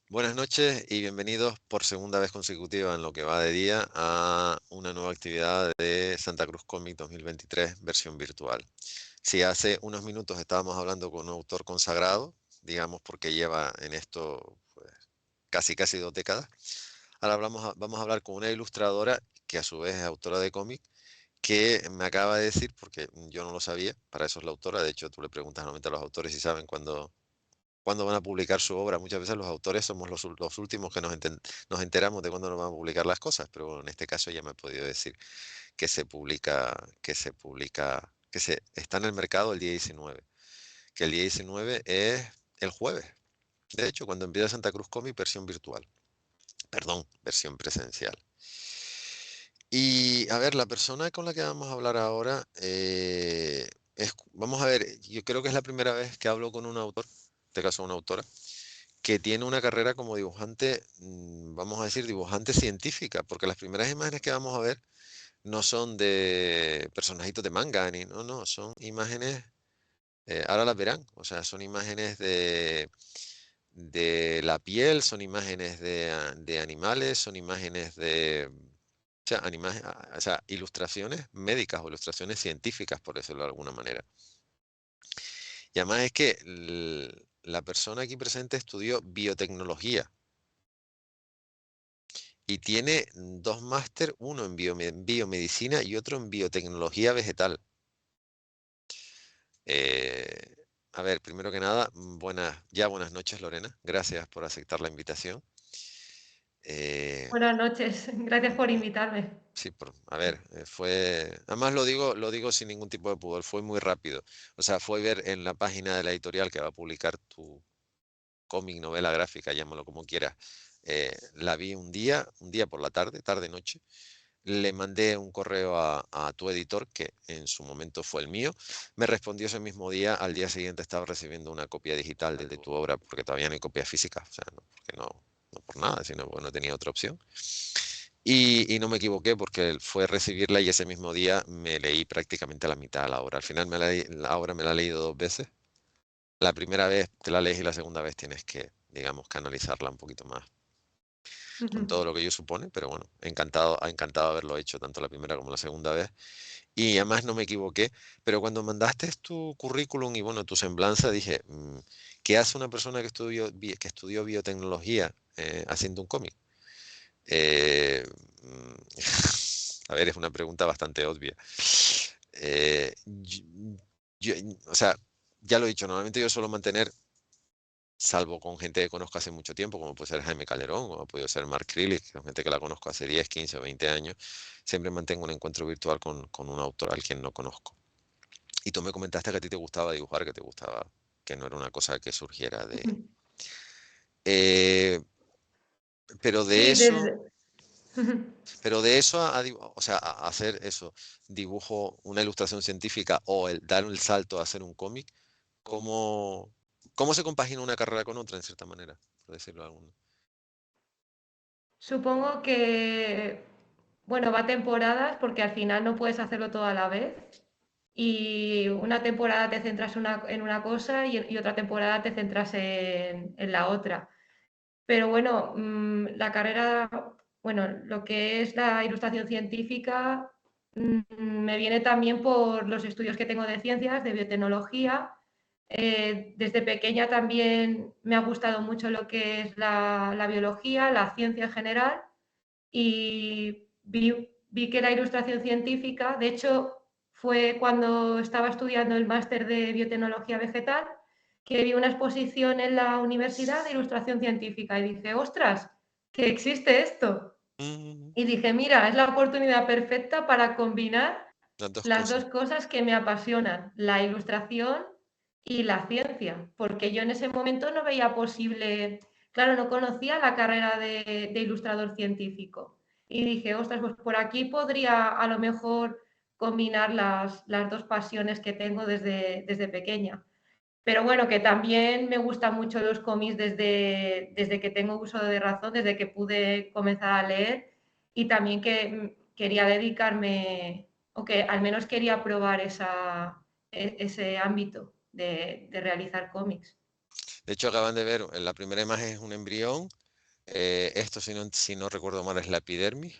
Buenas noches y bienvenidos por segunda vez consecutiva en lo que va de día a una nueva actividad de Santa Cruz Comic 2023 versión virtual. Si hace unos minutos estábamos hablando con un autor consagrado, digamos porque lleva en esto pues, casi 2 décadas, ahora vamos a hablar con una ilustradora que a su vez es autora de cómic, que me acaba de decir, porque yo no lo sabía, para eso es la autora, de hecho tú le preguntas normalmente a los autores si saben cuándo van a publicar su obra. Muchas veces los autores somos los últimos que nos enteramos de cuándo nos van a publicar las cosas, pero bueno, en este caso ya me ha podido decir que se está en el mercado el día 19, que el día 19 es el jueves. De hecho, cuando empieza Santa Cruz Comic, versión virtual, perdón, versión presencial. Y a ver, la persona con la que vamos a hablar ahora, vamos a ver, yo creo que es la primera vez que hablo con un autor, en este caso una autora, que tiene una carrera como dibujante, vamos a decir, dibujante científica, porque las primeras imágenes que vamos a ver no son de personajitos de manga, ni no, son imágenes, ahora las verán, o sea, son imágenes de la piel, son imágenes de animales, son imágenes o sea, o sea, ilustraciones médicas o ilustraciones científicas, por decirlo de alguna manera. Y además es que la persona aquí presente estudió biotecnología y tiene dos máster, uno en biomedicina y otro en biotecnología vegetal. Eh, a ver, primero que nada, buenas noches, Lorena. Gracias por aceptar la invitación. Eh, Buenas noches, gracias por mm, invitarme. sí, a ver, además lo digo sin ningún tipo de pudor, fue muy rápido. O sea, fue ver en la página de la editorial que va a publicar tu cómic, novela gráfica, llámalo como quieras. La vi un día por la tarde, tarde-noche. Le mandé un correo a tu editor, que en su momento fue el mío. Me respondió ese mismo día. Al día siguiente estaba recibiendo una copia digital de tu obra, porque todavía no hay copia física. O sea, no, porque no por nada, sino porque no tenía otra opción. Y no me equivoqué porque fue recibirla y ese mismo día me leí prácticamente la mitad de la obra. Al final la obra me la he leído 2 veces. La primera vez te la lees y la segunda vez tienes que, digamos, canalizarla un poquito más con todo lo que ello supone, pero bueno, ha encantado haberlo hecho tanto la primera como la segunda vez. Y además no me equivoqué, pero cuando mandaste tu currículum y bueno, tu semblanza, dije, ¿qué hace una persona que estudió biotecnología haciendo un cómic? Eh, mm, a ver, es una pregunta bastante obvia. Eh, yo- o sea, ya lo he dicho, normalmente yo suelo mantener, salvo con gente que conozco hace mucho tiempo, como puede ser Jaime Calderón o ha podido ser Mark Krillick, que es gente que la conozco hace 10, 15 o 20 años, siempre mantengo un encuentro virtual con un autor al quien no conozco. Y tú me comentaste que a ti te gustaba dibujar, que te gustaba, que no era una cosa que surgiera de... Eh, pero de Sí, eso, desde... pero de eso o sea, a hacer eso, dibujo, una ilustración científica o el dar el salto a hacer un cómic, ¿cómo, cómo se compagina una carrera con otra, en cierta manera, por decirlo de alguna? Supongo que, bueno, va a temporadas porque al final no puedes hacerlo todo a la vez. Y una temporada te centras en una cosa y otra temporada te centras en la otra. Pero bueno, la carrera, bueno, lo que es la ilustración científica, me viene también por los estudios que tengo de ciencias, de biotecnología. Desde pequeña también me ha gustado mucho lo que es la biología, la ciencia en general, y vi que la ilustración científica, de hecho, fue cuando estaba estudiando el máster de biotecnología vegetal, que vi una exposición en la universidad de ilustración científica y dije, ostras, que existe esto. Mm, Y dije, mira, es la oportunidad perfecta para combinar las dos las cosas. dos cosas que me apasionan, la ilustración y la ciencia, porque yo en ese momento no veía posible, claro, no conocía la carrera de ilustrador científico. Y dije, ostras, pues por aquí podría a lo mejor combinar las dos pasiones que tengo desde pequeña. Pero bueno, que también me gustan mucho los cómics desde que tengo uso de razón, desde que pude comenzar a leer y también que quería dedicarme, o que al menos quería probar ese ámbito de realizar cómics. De hecho, acaban de ver, en la primera imagen es un embrión, esto si no recuerdo mal es la epidermis.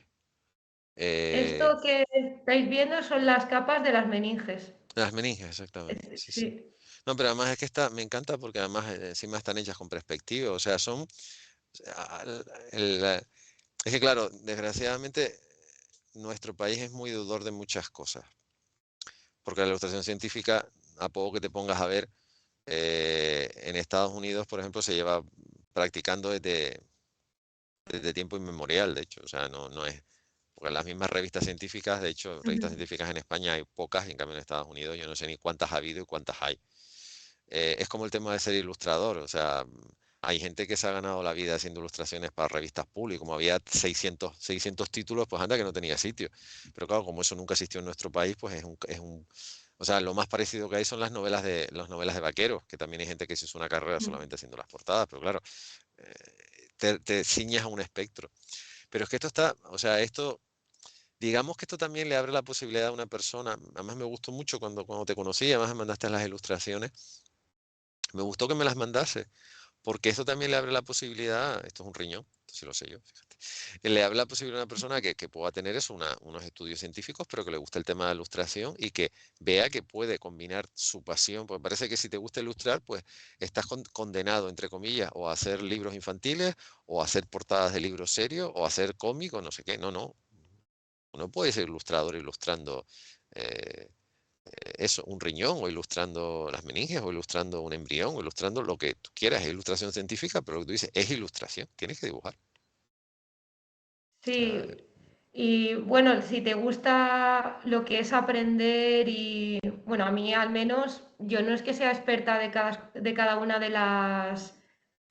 Esto que estáis viendo son las capas de las meninges. Las meninges, exactamente, sí, sí. Sí. No, pero además es que me encanta porque además encima están hechas con perspectiva, o sea, al- es que claro, desgraciadamente nuestro país es muy deudor de muchas cosas, porque la ilustración científica, a poco que te pongas a ver, en Estados Unidos, por ejemplo, se lleva practicando desde tiempo inmemorial, de hecho, o sea, no es, porque las mismas revistas científicas, de hecho, revistas Ujú. científicas en España hay pocas, y en cambio en Estados Unidos yo no sé ni cuántas ha habido y cuántas hay. Es como el tema de ser ilustrador, o sea, hay gente que se ha ganado la vida haciendo ilustraciones para revistas públicas, como había 600 títulos, pues anda que no tenía sitio. Pero claro, como eso nunca existió en nuestro país, pues o sea, lo más parecido que hay son las novelas de vaqueros, que también hay gente que se hizo una carrera Mm. solamente haciendo las portadas, pero claro, te ciñas a un espectro. Pero es que esto está, o sea, digamos que esto también le abre la posibilidad a una persona, además me gustó mucho cuando te conocí, además me mandaste las ilustraciones, me gustó que me las mandase, porque esto también le abre la posibilidad, esto es un riñón, esto sí lo sé yo, fíjate, le abre la posibilidad a una persona que pueda tener eso, unos estudios científicos, pero que le guste el tema de la ilustración y que vea que puede combinar su pasión, porque parece que si te gusta ilustrar, pues estás condenado, entre comillas, o a hacer libros infantiles, o a hacer portadas de libros serios, o a hacer cómicos, no sé qué, no. Uno puede ser ilustrador ilustrando eh, eso, un riñón, o ilustrando las meninges, o ilustrando un embrión, o ilustrando lo que tú quieras. Es ilustración científica, pero lo que tú dices es ilustración. Tienes que dibujar. O sea, Sí, y bueno, si te gusta lo que es aprender y, bueno, a mí al menos, yo no es que sea experta de cada una de las,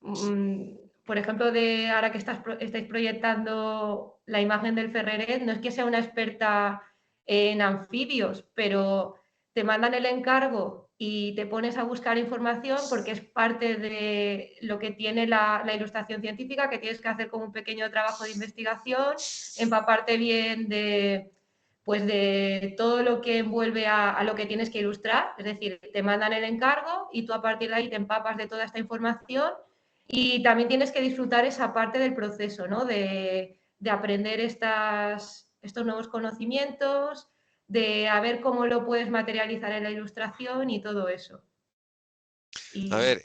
mm, por ejemplo, de ahora que estáis proyectando la imagen del Ferreret, no es que sea una experta en anfibios, pero te mandan el encargo y te pones a buscar información porque es parte de lo que tiene la ilustración científica, que tienes que hacer como un pequeño trabajo de investigación, empaparte bien pues de todo lo que envuelve a lo que tienes que ilustrar, es decir, te mandan el encargo y tú a partir de ahí te empapas de toda esta información y también tienes que disfrutar esa parte del proceso, ¿no? De aprender estos nuevos conocimientos, de a ver cómo lo puedes materializar en la ilustración y todo eso. a Y ver,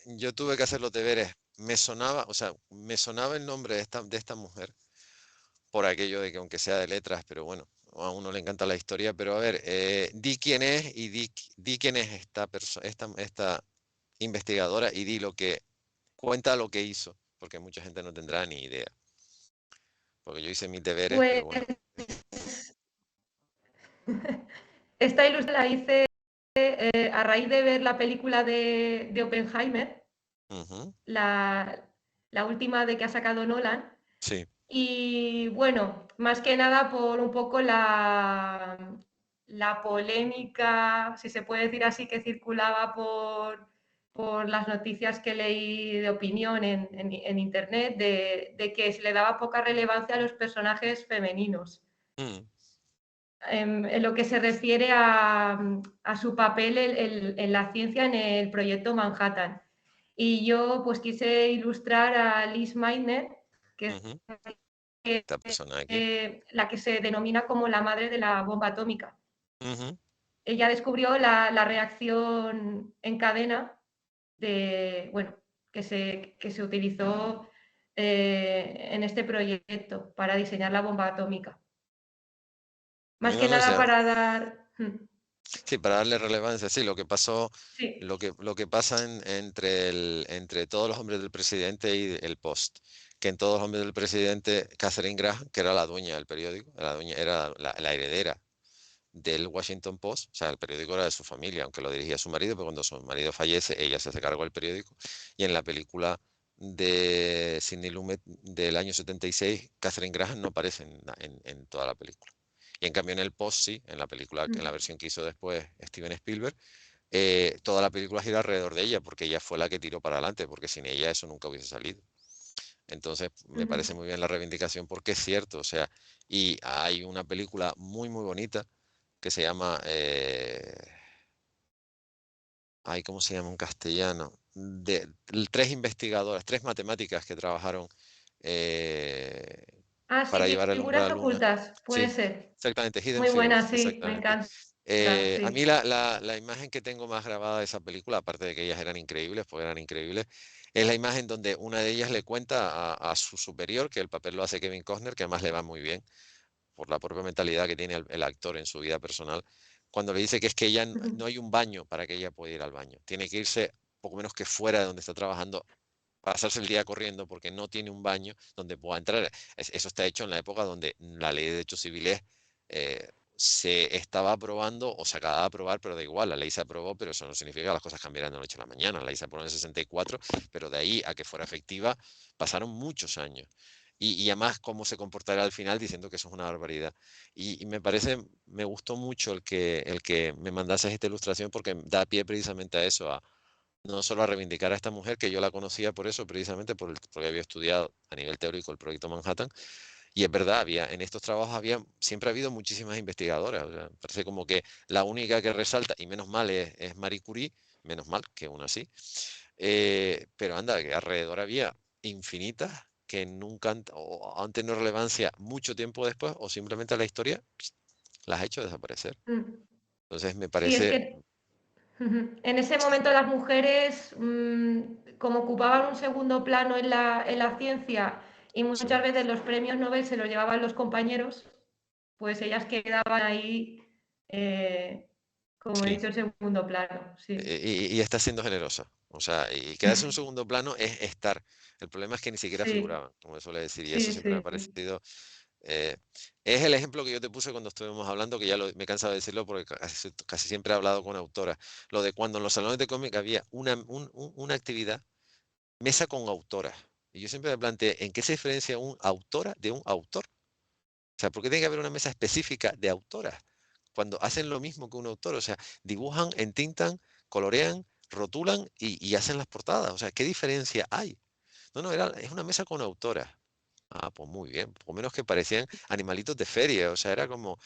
yo tuve que hacer los deberes. Me sonaba, o sea, me sonaba el nombre de esta mujer, por aquello de que aunque sea de letras, pero bueno, a uno le encanta la historia, pero a ver, di quién es y di quién es esta investigadora y di cuenta lo que hizo, porque mucha gente no tendrá ni idea, porque yo hice mis deberes, pero pues bueno. esta ilustración la hice a raíz de ver la película de Oppenheimer, Ujú, la, la última de que ha sacado Nolan. sí. Y bueno, más que nada por un poco la polémica, si se puede decir así, que circulaba por las noticias que leí de opinión en internet, de que se le daba poca relevancia a los personajes femeninos. Mm, En lo que se refiere a su papel en la ciencia en el proyecto Manhattan. Y yo pues quise ilustrar a Liz Meitner, que ujú, es esta persona aquí. la que se denomina como la madre de la bomba atómica. Ujú. Ella descubrió la reacción en cadena bueno, que se utilizó en este proyecto para diseñar la bomba atómica. Más No, que no, o nada sea, para dar... sí, para darle relevancia, sí, lo que pasó, Sí. lo que pasa entre todos los hombres del presidente y el Post, que en todos los hombres del presidente, Catherine Graham, que era la dueña del periódico, era la heredera del Washington Post, o sea, el periódico era de su familia, aunque lo dirigía su marido, pero cuando su marido fallece, ella se hace cargo del periódico, y en la película de Sidney Lumet del año 76, Catherine Graham no aparece en toda la película. Y en cambio en el Post sí, en la película, en la versión que hizo después Steven Spielberg, toda la película gira alrededor de ella, porque ella fue la que tiró para adelante, porque sin ella eso nunca hubiese salido. Entonces, me parece muy bien la reivindicación porque es cierto, o sea, y hay una película muy, muy bonita que se llama, ay, ¿cómo se llama en castellano? de 3 investigadoras, 3 matemáticas que trabajaron Ah, sí, para llevar al hombre a figuras la luna. ocultas, puede Sí, ser. exactamente, Hidden Muy buena, Figures, sí, me exactamente. encanta, A mí sí. la imagen que tengo más grabada de esa película, aparte de que ellas eran increíbles, porque eran increíbles, es la imagen donde una de ellas le cuenta a su superior, que el papel lo hace Kevin Costner, que además le va muy bien, por la propia mentalidad que tiene el actor en su vida personal, cuando le dice que es que ella no hay un baño para que ella pueda ir al baño. Tiene que irse poco menos que fuera de donde está trabajando, pasarse el día corriendo porque no tiene un baño donde pueda entrar. Eso está hecho en la época donde la ley de derechos civiles se estaba aprobando o se acababa de aprobar, pero da igual, la ley se aprobó, pero eso no significa que las cosas cambiaran de la noche a la mañana. La ley se aprobó en el 64, pero de ahí a que fuera efectiva pasaron muchos años. Y además cómo se comportará al final diciendo que eso es una barbaridad. Y me parece, me gustó mucho el que me mandases esta ilustración porque da pie precisamente a eso, no solo a reivindicar a esta mujer, que yo la conocía por eso, precisamente porque había estudiado a nivel teórico el proyecto Manhattan, y es verdad, en estos trabajos siempre ha habido muchísimas investigadoras, o sea, parece como que la única que resalta, y menos mal es Marie Curie, menos mal que una así, pero anda, que alrededor había infinitas que nunca o han tenido relevancia mucho tiempo después, o simplemente la historia las ha hecho desaparecer. Mm. Entonces me Sí, es parece, que en ese momento las mujeres, como ocupaban un segundo plano en la ciencia y muchas sí, veces los premios Nobel se los llevaban los compañeros, pues ellas quedaban ahí, como he sí. dicho, en segundo plano, sí. Y está siendo generosa. O sea, y quedarse en un segundo plano es estar. El problema es que ni siquiera Sí, figuraban, como suele decir, y eso sí, siempre me ha sí. parecido. eh, es el ejemplo que yo te puse cuando estuvimos hablando, que ya me he cansado de decirlo porque casi siempre he hablado con autoras. Lo de cuando en los salones de cómic había una actividad, mesa con autoras. Y yo siempre me planteé, ¿en qué se diferencia un autora de un autor? O sea, ¿por qué tiene que haber una mesa específica de autoras cuando hacen lo mismo que un autor? O sea, dibujan, entintan, colorean, rotulan y hacen las portadas. O sea, ¿qué diferencia hay? No, no, es una mesa con autoras. Ah, pues muy bien. Por menos que parecían animalitos de feria. O sea, era como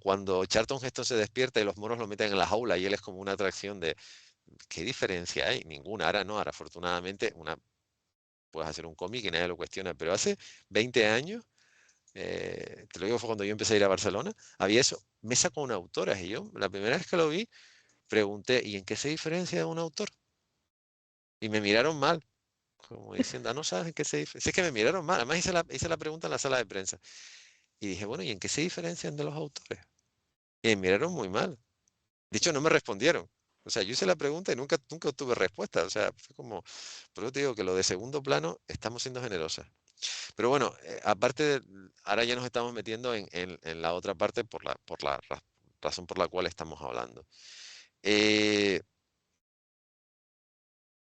cuando Charlton Heston se despierta y los moros lo meten en la jaula y él es como una atracción de... ¿Qué diferencia hay? Ninguna. Ahora no, ahora afortunadamente puedes hacer un cómic y nadie lo cuestiona. Pero hace 20 años te lo digo, fue cuando yo empecé a ir a Barcelona, había eso, mesa con autoras, y yo, la primera vez que lo vi, pregunté, ¿y en qué se diferencia de un autor? Y me miraron mal, como diciendo, no sabes en qué se diferencia. Si es que me miraron mal, además hice la pregunta en la sala de prensa, y dije, bueno, ¿y en qué se diferencian de los autores? Y me miraron muy mal. De hecho, no me respondieron. O sea, yo hice la pregunta y nunca obtuve respuesta. O sea, fue como, por eso te digo que lo de segundo plano estamos siendo generosas. Pero bueno, ahora ya nos estamos metiendo en la otra parte por la razón por la cual estamos hablando. Eh,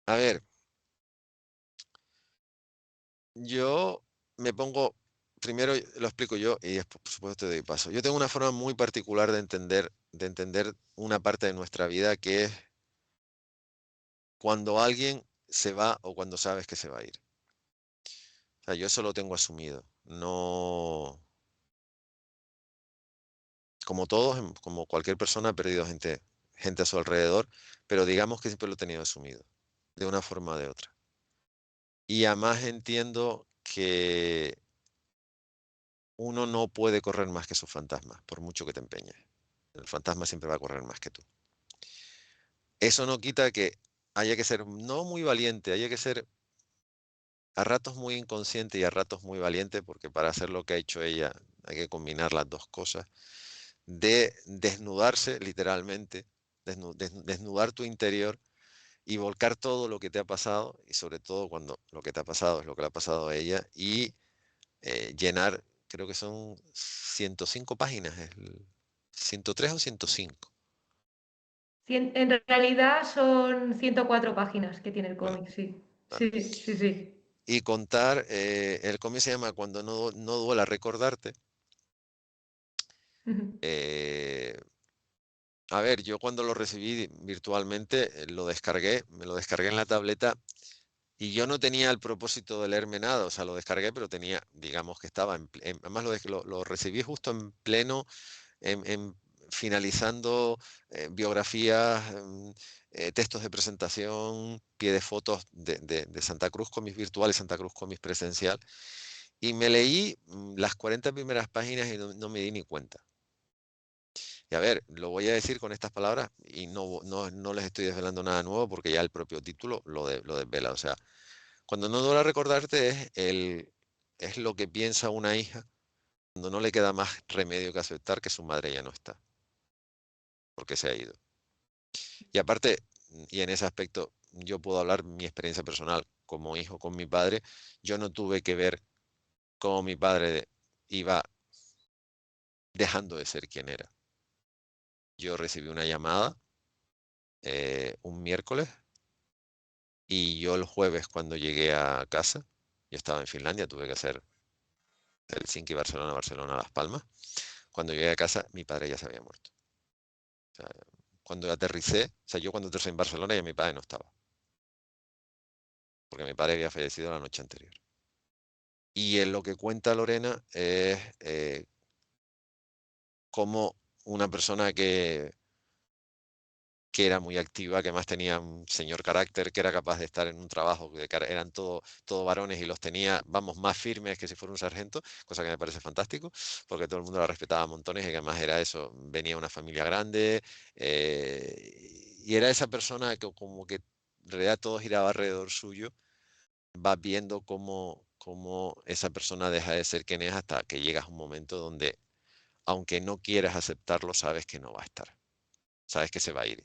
a ver, yo me pongo, primero lo explico yo y después, por supuesto, te doy paso. Yo tengo una forma muy particular de entender una parte de nuestra vida que es cuando alguien se va o cuando sabes que se va a ir. O sea, yo eso lo tengo asumido. No, como todos, como cualquier persona, ha perdido gente a su alrededor, pero digamos que siempre lo he tenido asumido, de una forma o de otra. Y además entiendo que uno no puede correr más que sus fantasmas, por mucho que te empeñes. El fantasma siempre va a correr más que tú. Eso no quita que haya que ser no muy valiente, haya que ser a ratos muy inconsciente y a ratos muy valiente, porque para hacer lo que ha hecho ella hay que combinar las dos cosas, de desnudarse literalmente, desnudar tu interior y volcar todo lo que te ha pasado, y sobre todo cuando lo que te ha pasado es lo que le ha pasado a ella, y llenar, creo que son 105 páginas, 103 o 105. En realidad son 104 páginas que tiene el Bueno, cómic, sí. vale. Sí, sí, sí. Y contar, el cómic se llama Cuando no duela recordarte. Eh, a ver, yo cuando lo recibí virtualmente, me lo descargué en la tableta. Y yo no tenía el propósito de leerme nada, o sea, lo descargué, pero tenía, digamos que estaba además lo recibí justo en pleno, en finalizando biografías, textos de presentación, pie de fotos de Santa Cruz Comics virtual y Santa Cruz Comics presencial. Y me leí las 40 primeras páginas y no me di ni cuenta. Y a ver, lo voy a decir con estas palabras y no les estoy desvelando nada nuevo porque ya el propio título lo desvela. O sea, cuando no logra recordarte es lo que piensa una hija cuando no le queda más remedio que aceptar que su madre ya no está, porque se ha ido. Y aparte, y en ese aspecto, yo puedo hablar mi experiencia personal como hijo con mi padre. Yo no tuve que ver cómo mi padre iba dejando de ser quien era. Yo recibí una llamada un miércoles y yo el jueves cuando llegué a casa, yo estaba en Finlandia, tuve que hacer Helsinki, Barcelona, Barcelona, Las Palmas. Cuando llegué a casa, mi padre ya se había muerto. O sea, cuando aterricé, o sea, yo cuando aterricé en Barcelona ya mi padre no estaba, porque mi padre había fallecido la noche anterior. Y en lo que cuenta Lorena es como una persona que era muy activa, que más tenía un señor carácter, que era capaz de estar en un trabajo, eran todo varones y los tenía, vamos, más firmes que si fuera un sargento, cosa que me parece fantástico, porque todo el mundo la respetaba montones y que además era eso, venía una familia grande, y era esa persona que como que en realidad todo giraba alrededor suyo, vas viendo cómo esa persona deja de ser quien es hasta que llegas a un momento donde, aunque no quieras aceptarlo, sabes que no va a estar, sabes que se va a ir.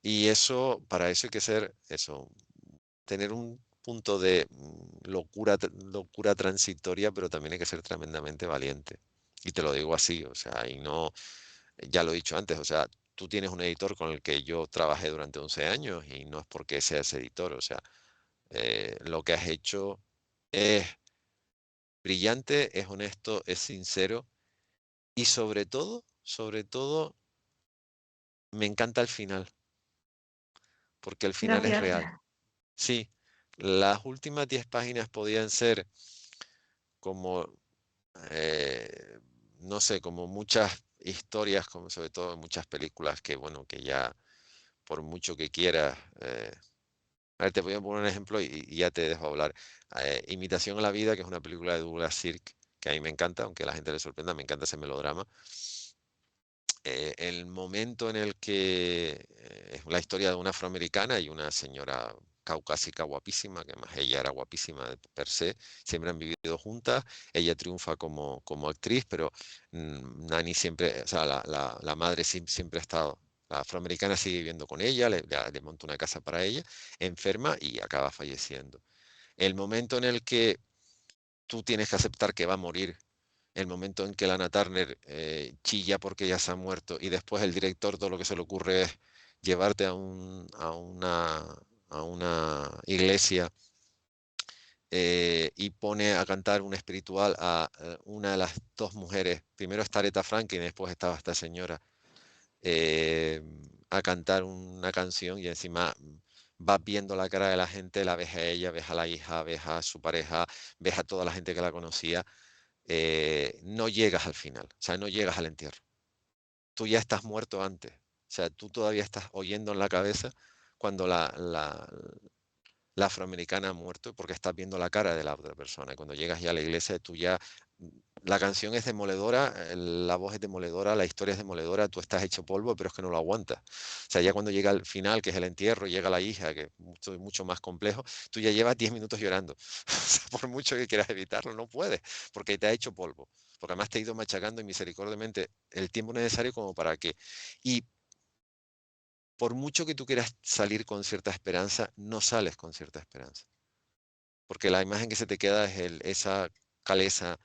Y eso, para eso hay que ser eso, tener un punto de locura transitoria, pero también hay que ser tremendamente valiente. Y te lo digo así, o sea, y no, ya lo he dicho antes, o sea, tú tienes un editor con el que yo trabajé durante 11 años y no es porque seas editor, o sea, lo que has hecho es brillante, es honesto, es sincero y sobre todo, me encanta el final, porque el final es Gracias. real. Sí, las últimas 10 páginas podían ser como, eh, no sé, como muchas historias, como sobre todo muchas películas que, bueno, que ya por mucho que quieras, a ver, te voy a poner un ejemplo y ya te dejo hablar. Imitación a la vida, que es una película de Douglas Sirk, que a mí me encanta, aunque a la gente le sorprenda, me encanta ese melodrama. El momento en el que es la historia de una afroamericana y una señora caucásica guapísima, que además ella era guapísima per se, siempre han vivido juntas, ella triunfa como actriz, pero Nani siempre, o sea, la madre siempre ha estado, la afroamericana sigue viviendo con ella, le monta una casa para ella, enferma y acaba falleciendo. El momento en el que tú tienes que aceptar que va a morir, el momento en que Lana Turner chilla porque ya se ha muerto y después el director todo lo que se le ocurre es llevarte a una iglesia y pone a cantar un espiritual a una de las dos mujeres, primero está Aretha Franklin y después estaba esta señora, eh, a cantar una canción y encima vas viendo la cara de la gente, la ves a ella, ves a la hija, ves a su pareja, ves a toda la gente que la conocía, no llegas al final, o sea, no llegas al entierro. Tú ya estás muerto antes. O sea, tú todavía estás oyendo en la cabeza cuando la afroamericana ha muerto porque estás viendo la cara de la otra persona. Y cuando llegas ya a la iglesia, tú ya, la canción es demoledora, la voz es demoledora, la historia es demoledora, tú estás hecho polvo, pero es que no lo aguantas. O sea, ya cuando llega el final, que es el entierro, llega la hija, que es mucho más complejo, tú ya llevas 10 minutos llorando. O sea, por mucho que quieras evitarlo, no puedes, porque te ha hecho polvo. Porque además te ha ido machacando y misericordiamente el tiempo necesario como para que. Y por mucho que tú quieras salir con cierta esperanza, no sales con cierta esperanza. Porque la imagen que se te queda es esa calesa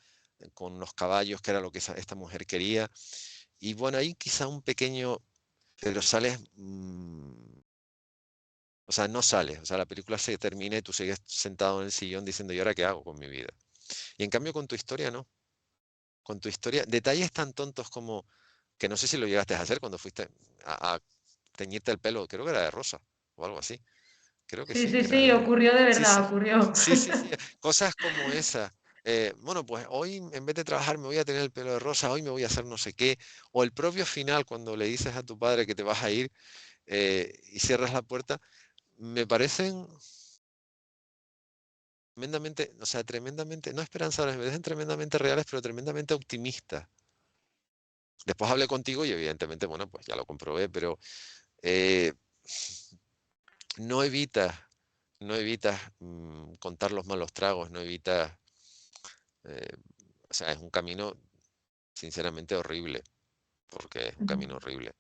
con los caballos, que era lo que esta mujer quería. Y bueno, ahí quizá un pequeño, pero sales, o sea, no sales. O sea, la película se termina y tú sigues sentado en el sillón diciendo, ¿y ahora qué hago con mi vida? Y en cambio con tu historia no. Con tu historia, detalles tan tontos como, que no sé si lo llegaste a hacer cuando fuiste a teñirte el pelo, creo que era de rosa o algo así. Creo que Sí, sí, sí, que era sí, de. ocurrió de Sí, sí, verdad, ocurrió. sí, sí, sí. Cosas como esa. bueno, pues hoy en vez de trabajar me voy a tener el pelo de rosa, hoy me voy a hacer no sé qué, o el propio final cuando le dices a tu padre que te vas a ir y cierras la puerta, me parecen tremendamente, o sea, tremendamente, no esperanzadores, me parecen tremendamente reales, pero tremendamente optimistas. Después hablé contigo y evidentemente, bueno, pues ya lo comprobé, pero eh, no evitas, no evitas contar los malos tragos, no evitas, eh, o sea, es un camino sinceramente horrible, porque es un camino horrible.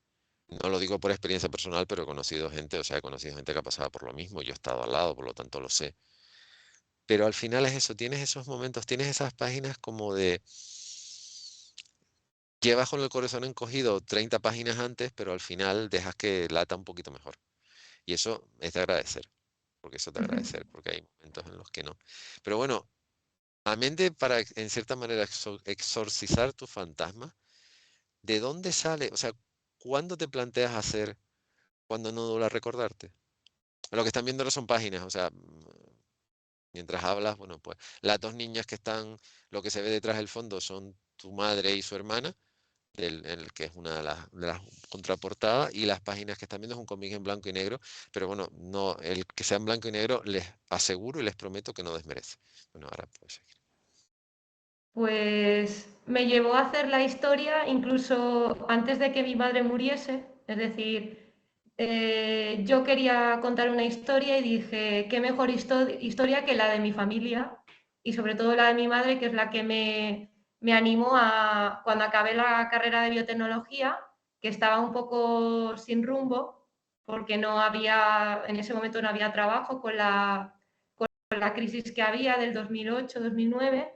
No lo digo por experiencia personal, pero he conocido gente, o sea, he conocido gente que ha pasado por lo mismo, yo he estado al lado, por lo tanto lo sé. Pero al final es eso, tienes esos momentos, tienes esas páginas como de, llevas con el corazón encogido 30 páginas antes, pero al final dejas que lata un poquito mejor. Y eso es de agradecer, porque eso es de agradecer, porque hay momentos en los que no. Pero bueno, a mente para, en cierta manera, exorcizar tu fantasma, ¿de dónde sale? O sea, ¿cuándo te planteas hacer cuando no dobla recordarte? Lo que están viendo no son páginas, o sea, mientras hablas, bueno, pues las dos niñas que están, lo que se ve detrás del fondo son tu madre y su hermana, en el que es una de las contraportadas, y las páginas que están viendo es un cómic en blanco y negro, pero bueno, no, el que sea en blanco y negro les aseguro y les prometo que no desmerece. Bueno, ahora puedes seguir. Pues me llevó a hacer la historia incluso antes de que mi madre muriese. Es decir, yo quería contar una historia y dije, qué mejor historia que la de mi familia y sobre todo la de mi madre, que es la que me animó a, cuando acabé la carrera de biotecnología, que estaba un poco sin rumbo, porque no había, en ese momento no había trabajo con la crisis que había del 2008-2009.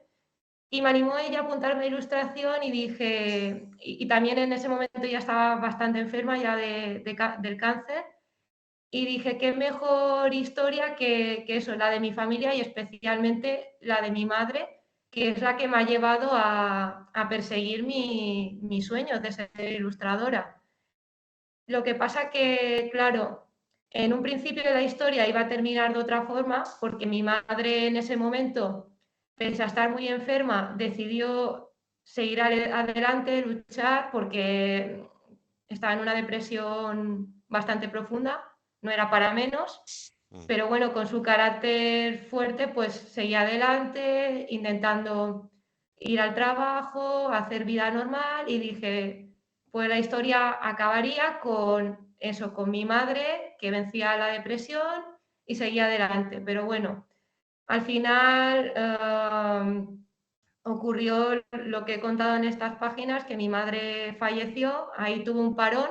Y me animó ella a apuntarme a ilustración y dije, y también en ese momento ya estaba bastante enferma ya del cáncer, y dije, qué mejor historia que eso, la de mi familia y especialmente la de mi madre, que es la que me ha llevado a perseguir mi sueño de ser ilustradora. Lo que pasa que, claro, en un principio la historia iba a terminar de otra forma, porque mi madre en ese momento, pese a estar muy enferma, decidió seguir adelante, luchar, porque estaba en una depresión bastante profunda, no era para menos, Mm, pero bueno, con su carácter fuerte, pues seguía adelante, intentando ir al trabajo, hacer vida normal, y dije, pues la historia acabaría con eso, con mi madre que vencía la depresión y seguía adelante. Pero bueno, al final ocurrió lo que he contado en estas páginas, que mi madre falleció, ahí tuvo un parón.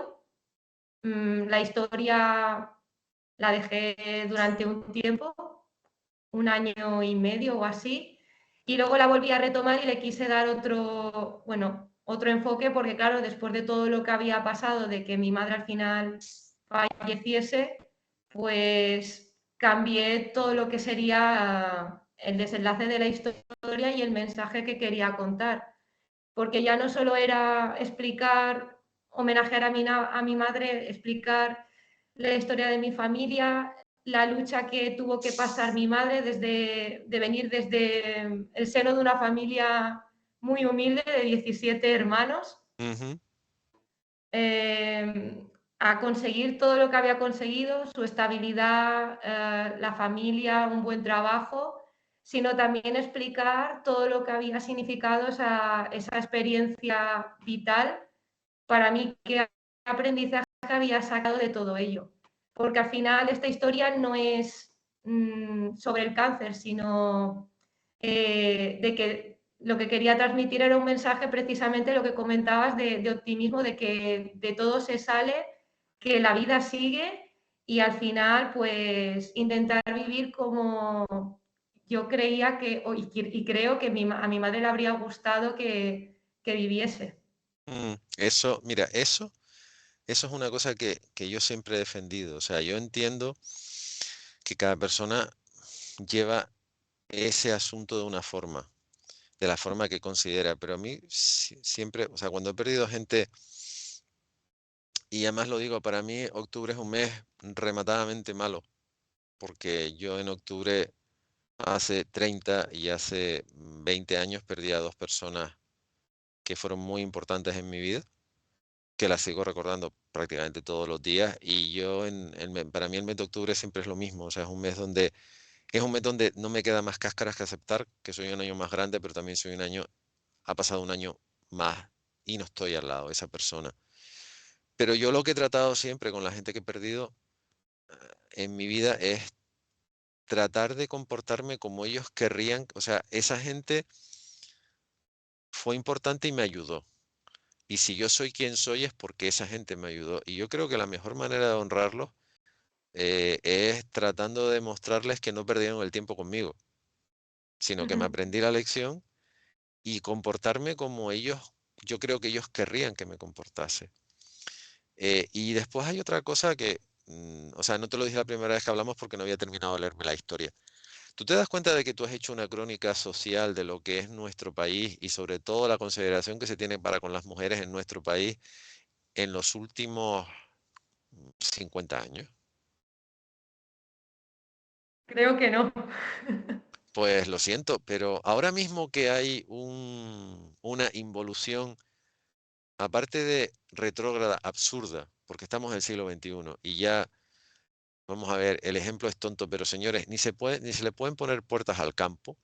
La historia la dejé durante un tiempo, un año y medio o así, y luego la volví a retomar y le quise dar otro, bueno, otro enfoque, porque claro, después de todo lo que había pasado, de que mi madre al final falleciese, pues cambié todo lo que sería el desenlace de la historia y el mensaje que quería contar, porque ya no solo era explicar, homenajear a mi madre, explicar la historia de mi familia, la lucha que tuvo que pasar mi madre de venir desde el seno de una familia muy humilde de 17 hermanos, ujú, eh, a conseguir todo lo que había conseguido, su estabilidad, la familia, un buen trabajo, sino también explicar todo lo que había significado esa experiencia vital para mí, qué aprendizaje había sacado de todo ello. Porque al final esta historia no es sobre el cáncer, sino de que lo que quería transmitir era un mensaje, precisamente lo que comentabas, de optimismo, de que de todo se sale, que la vida sigue, y al final pues intentar vivir como yo creía que, y creo que a mi madre le habría gustado que viviese. Eso, mira, eso es una cosa que yo siempre he defendido. O sea, yo entiendo que cada persona lleva ese asunto de una forma, de la forma que considera, pero a mí siempre, o sea, cuando he perdido gente, y además lo digo, para mí octubre es un mes rematadamente malo, porque yo en octubre hace 30 y hace 20 años perdí a dos personas que fueron muy importantes en mi vida, que las sigo recordando prácticamente todos los días. Y yo, para mí el mes de octubre siempre es lo mismo, o sea, es un mes donde no me queda más cáscaras que aceptar que soy un año más grande, pero también ha pasado un año más y no estoy al lado de esa persona. Pero yo lo que he tratado siempre con la gente que he perdido en mi vida es tratar de comportarme como ellos querrían, o sea, esa gente fue importante y me ayudó. Y si yo soy quien soy es porque esa gente me ayudó. Y yo creo que la mejor manera de honrarlos es tratando de mostrarles que no perdieron el tiempo conmigo, sino que me Ujú. aprendí la lección y comportarme como yo creo que ellos querrían que me comportase. Y después hay otra cosa que, o sea, no te lo dije la primera vez que hablamos porque no había terminado de leerme la historia. ¿Tú te das cuenta de que tú has hecho una crónica social de lo que es nuestro país y sobre todo la consideración que se tiene para con las mujeres en nuestro país en los últimos 50 años? Creo que no. Pues lo siento, pero ahora mismo que hay una involución, aparte de retrógrada, absurda, porque estamos en el siglo XXI y ya, vamos a ver, el ejemplo es tonto, pero señores, ni se le pueden poner puertas al campo,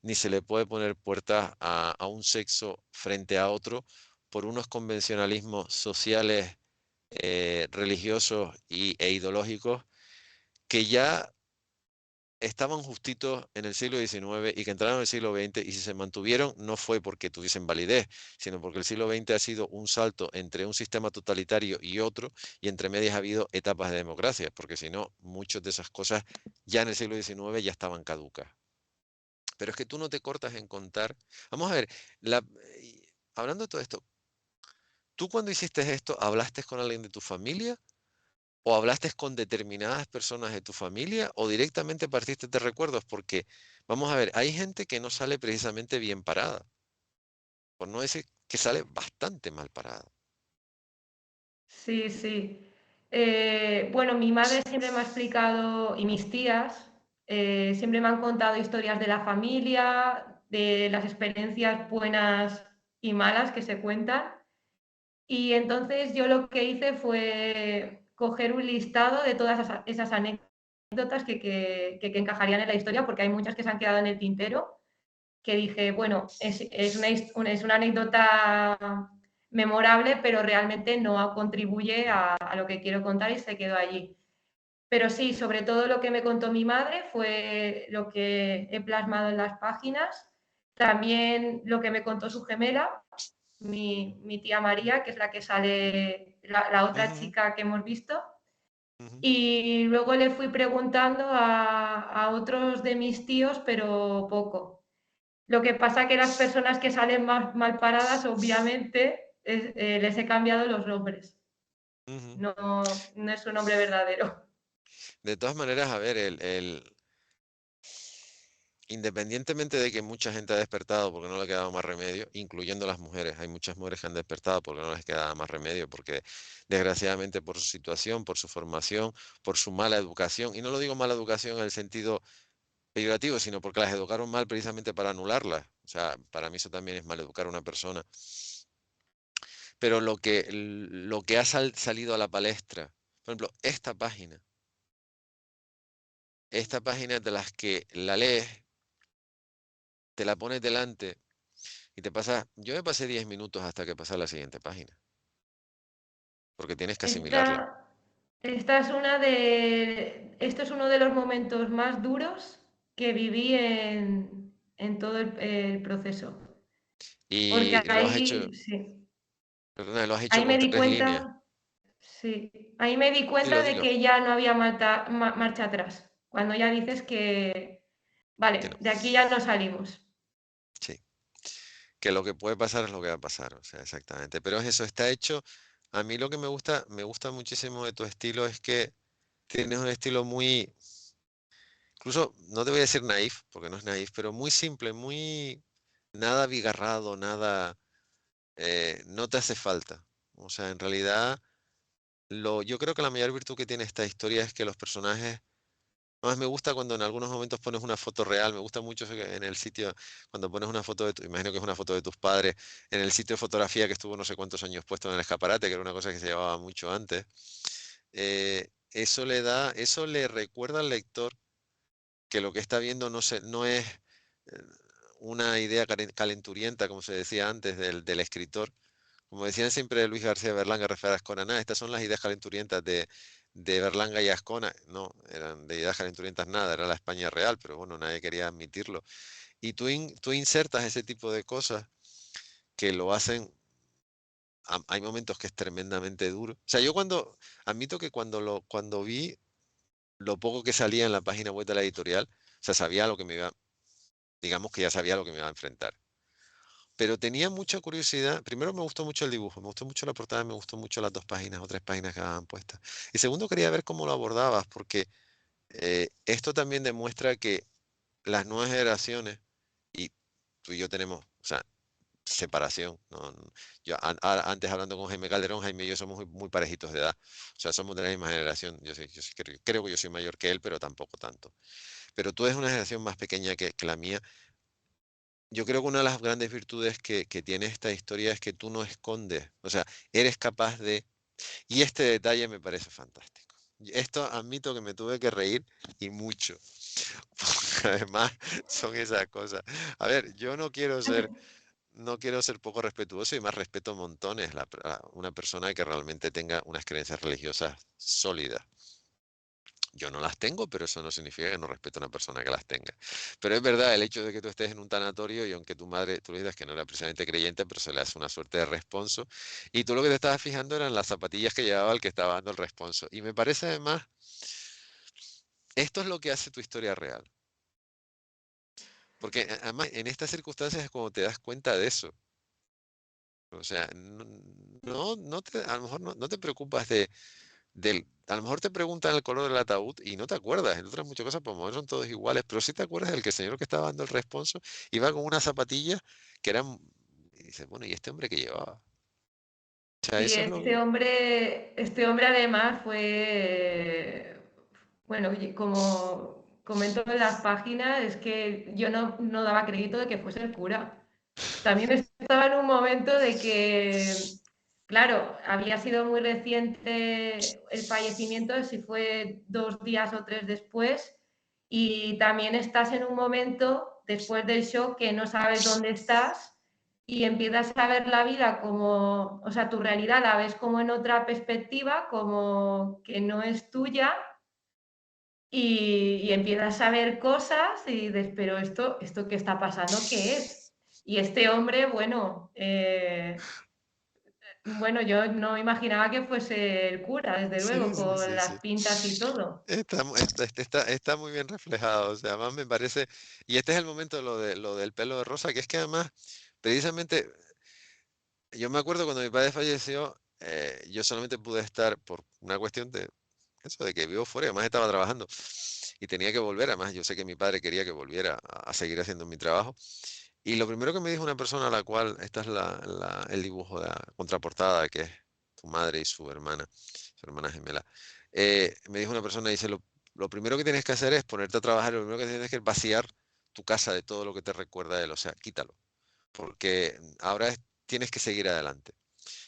ni se le puede poner puertas a un sexo frente a otro por unos convencionalismos sociales, religiosos e ideológicos que ya estaban justitos en el siglo XIX y que entraron en el siglo XX, y si se mantuvieron no fue porque tuviesen validez, sino porque el siglo XX ha sido un salto entre un sistema totalitario y otro, y entre medias ha habido etapas de democracia, porque si no, muchas de esas cosas ya en el siglo XIX ya estaban caducas. Pero es que tú no te cortas en contar. Vamos a ver, la- y hablando de todo esto, ¿tú cuando hiciste esto hablaste con alguien de tu familia? ¿O hablaste con determinadas personas de tu familia o directamente partiste de recuerdos? Porque, vamos a ver, hay gente que no sale precisamente bien parada, por no decir que sale bastante mal parada. Sí, sí. Bueno, mi madre siempre me ha explicado, y mis tías, siempre me han contado historias de la familia, de las experiencias buenas y malas que se cuentan. Y entonces yo lo que hice fue coger un listado de todas esas anécdotas que encajarían en la historia, porque hay muchas que se han quedado en el tintero, que dije, bueno, es una anécdota memorable, pero realmente no contribuye a lo que quiero contar y se quedó allí. Pero sí, sobre todo lo que me contó mi madre fue lo que he plasmado en las páginas. También lo que me contó su gemela, mi tía María, que es la que sale, la otra Ujú, chica que hemos visto. ujú, Y luego le fui preguntando a otros de mis tíos, pero poco. Lo que pasa que las personas que salen más mal paradas, obviamente, les he cambiado los nombres. ujú. No, no es su nombre verdadero. De todas maneras, a ver, independientemente de que mucha gente ha despertado porque no le ha quedado más remedio, incluyendo las mujeres, hay muchas mujeres que han despertado porque no les queda más remedio, porque desgraciadamente por su situación, por su formación, por su mala educación, y no lo digo mala educación en el sentido peyorativo, sino porque las educaron mal precisamente para anularlas. O sea, para mí eso también es mal educar a una persona. Pero lo que ha salido a la palestra, por ejemplo, esta página de las que la lees, te la pones delante y yo me pasé 10 minutos hasta que pasé a la siguiente página, porque tienes que asimilarla. Esta, esto es uno de los momentos más duros que viví en todo el proceso. Y Porque lo has hecho, ahí, sí, perdona, lo has hecho ahí me con di 3 líneas. cuenta, sí, ahí me di cuenta Dilo, de dilo, que ya no había marcha atrás. Cuando ya dices que, que no. vale, de aquí ya no salimos. Sí, que lo que puede pasar es lo que va a pasar, o sea, exactamente. Pero es eso, está hecho. A mí lo que me gusta muchísimo de tu estilo es que tienes un estilo muy, incluso, no te voy a decir naif, porque no es naif, pero muy simple, muy, nada abigarrado, nada, no te hace falta. O sea, en realidad, yo creo que la mayor virtud que tiene esta historia es que los personajes Además me gusta cuando en algunos momentos pones una foto real, me gusta mucho eso que en el sitio, cuando pones una foto de imagino que es una foto de tus padres, en el sitio de fotografía que estuvo no sé cuántos años puesto en el escaparate, que era una cosa que se llevaba mucho antes. Eso le recuerda al lector que lo que está viendo no es eh, una idea calenturienta, como se decía antes, del escritor. Como decían siempre Luis García Berlanga, refería a Ascona, nada, estas son las ideas calenturientas de Berlanga y Ascona. No, eran de ideas calenturientas nada, era la España real, pero bueno, nadie quería admitirlo. Y tú insertas ese tipo de cosas que lo hacen, hay momentos que es tremendamente duro. O sea, admito que cuando vi lo poco que salía en la página web de la editorial, o sea, sabía lo que me iba, digamos que ya sabía lo que me iba a enfrentar. Pero tenía mucha curiosidad. Primero me gustó mucho el dibujo, me gustó mucho la portada, me gustó mucho las 2 páginas o 3 páginas que estaban puestas. Y segundo, quería ver cómo lo abordabas, porque esto también demuestra que las nuevas generaciones, y tú y yo tenemos, o sea, separación. Yo antes hablando con Jaime Calderón, Jaime y yo somos muy parejitos de edad. O sea, somos de la misma generación. Creo que yo soy mayor que él, pero tampoco tanto. Pero tú eres una generación más pequeña que la mía. Yo creo que una de las grandes virtudes que tiene esta historia es que tú no escondes, o sea, eres capaz de... Y este detalle me parece fantástico. Esto admito que me tuve que reír y mucho. Porque además son esas cosas. A ver, yo no quiero ser poco respetuoso y más respeto montones a una persona que realmente tenga unas creencias religiosas sólidas. Yo no las tengo, pero eso no significa que no respeto a una persona que las tenga. Pero es verdad, el hecho de que tú estés en un tanatorio y aunque tu madre, tú le dices que no era precisamente creyente, pero se le hace una suerte de responso, y tú lo que te estabas fijando eran las zapatillas que llevaba el que estaba dando el responso. Y me parece además, esto es lo que hace tu historia real. Porque además en estas circunstancias es cuando te das cuenta de eso. O sea, a lo mejor no te preocupas a lo mejor te preguntan el color del ataúd y no te acuerdas, en otras muchas cosas, por lo menos son todos iguales, pero sí te acuerdas del que el señor que estaba dando el responso iba con unas zapatillas que eran, y dices, bueno, ¿y este hombre que llevaba? O sea, Sí, eso es lo... este hombre además fue, bueno, como comento en las páginas, es que yo no daba crédito de que fuese el cura. También estaba en un momento de que, claro, había sido muy reciente el fallecimiento, si fue 2 días o 3 después, y también estás en un momento después del shock que no sabes dónde estás y empiezas a ver la vida como, o sea, tu realidad la ves como en otra perspectiva, como que no es tuya y empiezas a ver cosas y dices, pero esto ¿qué está pasando? ¿Qué es? Y este hombre, bueno, yo no imaginaba que fuese el cura, desde luego, Sí, sí, con sí, sí. las pintas y todo. Está muy bien reflejado, o sea, además me parece, y este es el momento de lo del pelo de rosa, que es que además, precisamente, yo me acuerdo cuando mi padre falleció, yo solamente pude estar por una cuestión de eso, de que vivo fuera, y además estaba trabajando y tenía que volver, además yo sé que mi padre quería que volviera a seguir haciendo mi trabajo. Y lo primero que me dijo una persona a la cual, esta es el dibujo de la contraportada, que es tu madre y su hermana gemela, me dijo una persona, dice, lo primero que tienes que hacer es ponerte a trabajar, lo primero que tienes que es vaciar tu casa de todo lo que te recuerda a él, o sea, quítalo, porque ahora tienes que seguir adelante.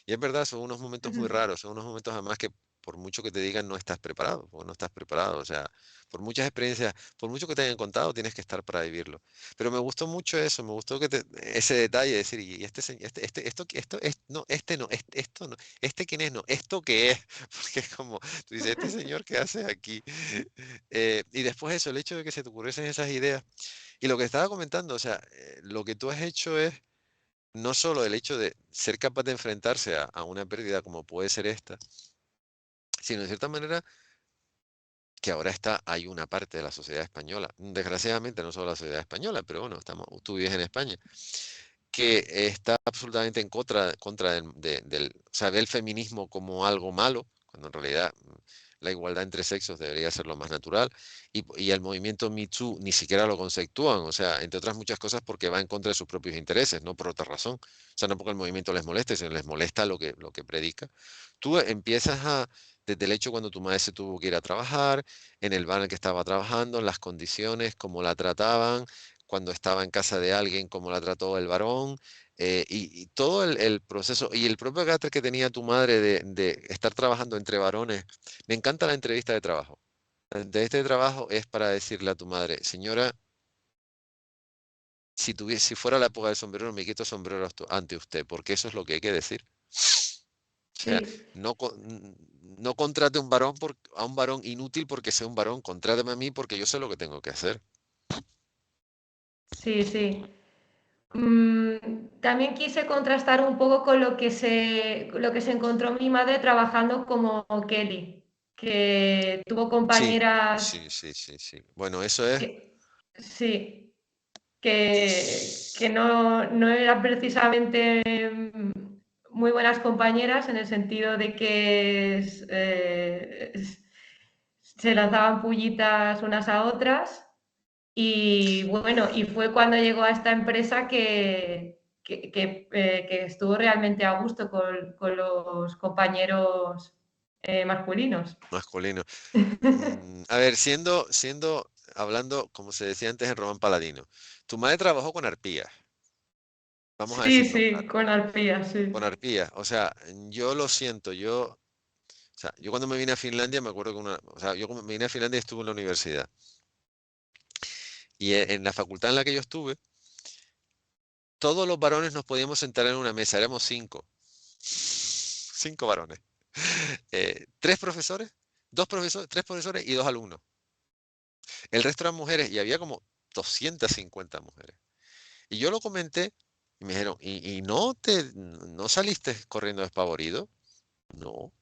Y es verdad, son unos momentos muy raros, son unos momentos además que por mucho que te digan no estás preparado, o no estás preparado, o sea, por muchas experiencias, por mucho que te hayan contado, tienes que estar para vivirlo. Pero me gustó mucho eso, me gustó ese detalle, decir, y no, este no, esto no, este quién es, no, esto qué es, porque es como, tú dices, este señor qué hace aquí. Y después eso, el hecho de que se te ocurriesen esas ideas, y lo que estaba comentando, o sea, lo que tú has hecho es no solo el hecho de ser capaz de enfrentarse a una pérdida como puede ser esta, sino de cierta manera que ahora hay una parte de la sociedad española, desgraciadamente no solo la sociedad española, pero bueno, tú vives en España, que está absolutamente en contra o sea, ve el feminismo como algo malo, cuando en realidad la igualdad entre sexos debería ser lo más natural, y el movimiento Me Too ni siquiera lo conceptúan, o sea, entre otras muchas cosas porque va en contra de sus propios intereses, no por otra razón. O sea, no porque el movimiento les moleste, sino les molesta lo que predica. Tú empiezas desde el hecho cuando tu madre se tuvo que ir a trabajar, en el bar en el que estaba trabajando, en las condiciones, cómo la trataban, cuando estaba en casa de alguien, cómo la trató el varón, y todo el proceso, y el propio carácter que tenía tu madre de estar trabajando entre varones. Me encanta la entrevista de trabajo. La entrevista de trabajo es para decirle a tu madre, señora, si fuera la época del sombrero, me quito el sombrero ante usted, porque eso es lo que hay que decir. O sea, Sí, no contrate a un varón inútil porque sea un varón, contráteme a mí porque yo sé lo que tengo que hacer. sí, sí. También quise contrastar un poco con lo que se encontró mi madre trabajando como Kelly, que tuvo Sí, compañeras sí, sí, sí, sí. Bueno, eso es, sí, que no eran precisamente muy buenas compañeras en el sentido de que se lanzaban pullitas unas a otras. Y bueno, y fue cuando llegó a esta empresa que estuvo realmente a gusto con los compañeros masculinos. masculino. A ver, hablando, como se decía antes en Román Paladino, tu madre trabajó con arpías, vamos a Sí, decirlo sí, claro, con arpías, con sí. arpías. O sea, yo lo siento, o sea, yo cuando me vine a Finlandia, me acuerdo que o sea, yo cuando me vine a Finlandia estuve en la universidad, y en la facultad en la que yo estuve, todos los varones nos podíamos sentar en una mesa, éramos cinco varones, tres profesores, dos profesores, tres profesores y dos alumnos. El resto eran mujeres y había como 250 mujeres. Y yo lo comenté y me dijeron, ¿y no saliste corriendo despavorido? No,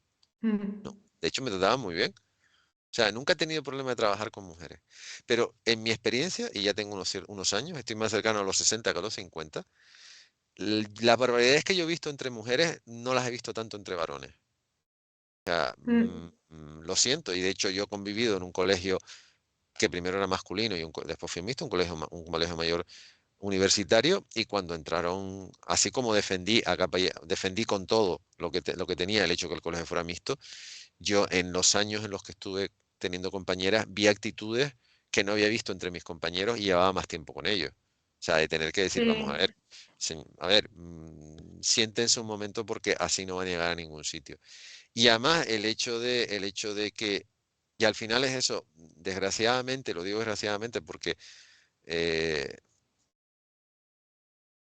no. Mm, De hecho, me trataban muy bien. O sea, nunca he tenido problema de trabajar con mujeres. Pero en mi experiencia, y ya tengo unos años, estoy más cercano a los 60 que a los 50, las barbaridades que yo he visto entre mujeres no las he visto tanto entre varones. mm, Lo siento, y de hecho yo he convivido en un colegio que primero era masculino y después fui mixto, un colegio mayor universitario, y cuando entraron, así como defendí con todo lo que tenía el hecho que el colegio fuera mixto, yo en los años en los que estuve teniendo compañeras vi actitudes que no había visto entre mis compañeros y llevaba más tiempo con ellos. O sea, de tener que decir, vamos a sí, ver, a ver, siéntense un momento porque así no van a llegar a ningún sitio. Y además el hecho de que, y al final es eso, desgraciadamente, lo digo desgraciadamente porque eh,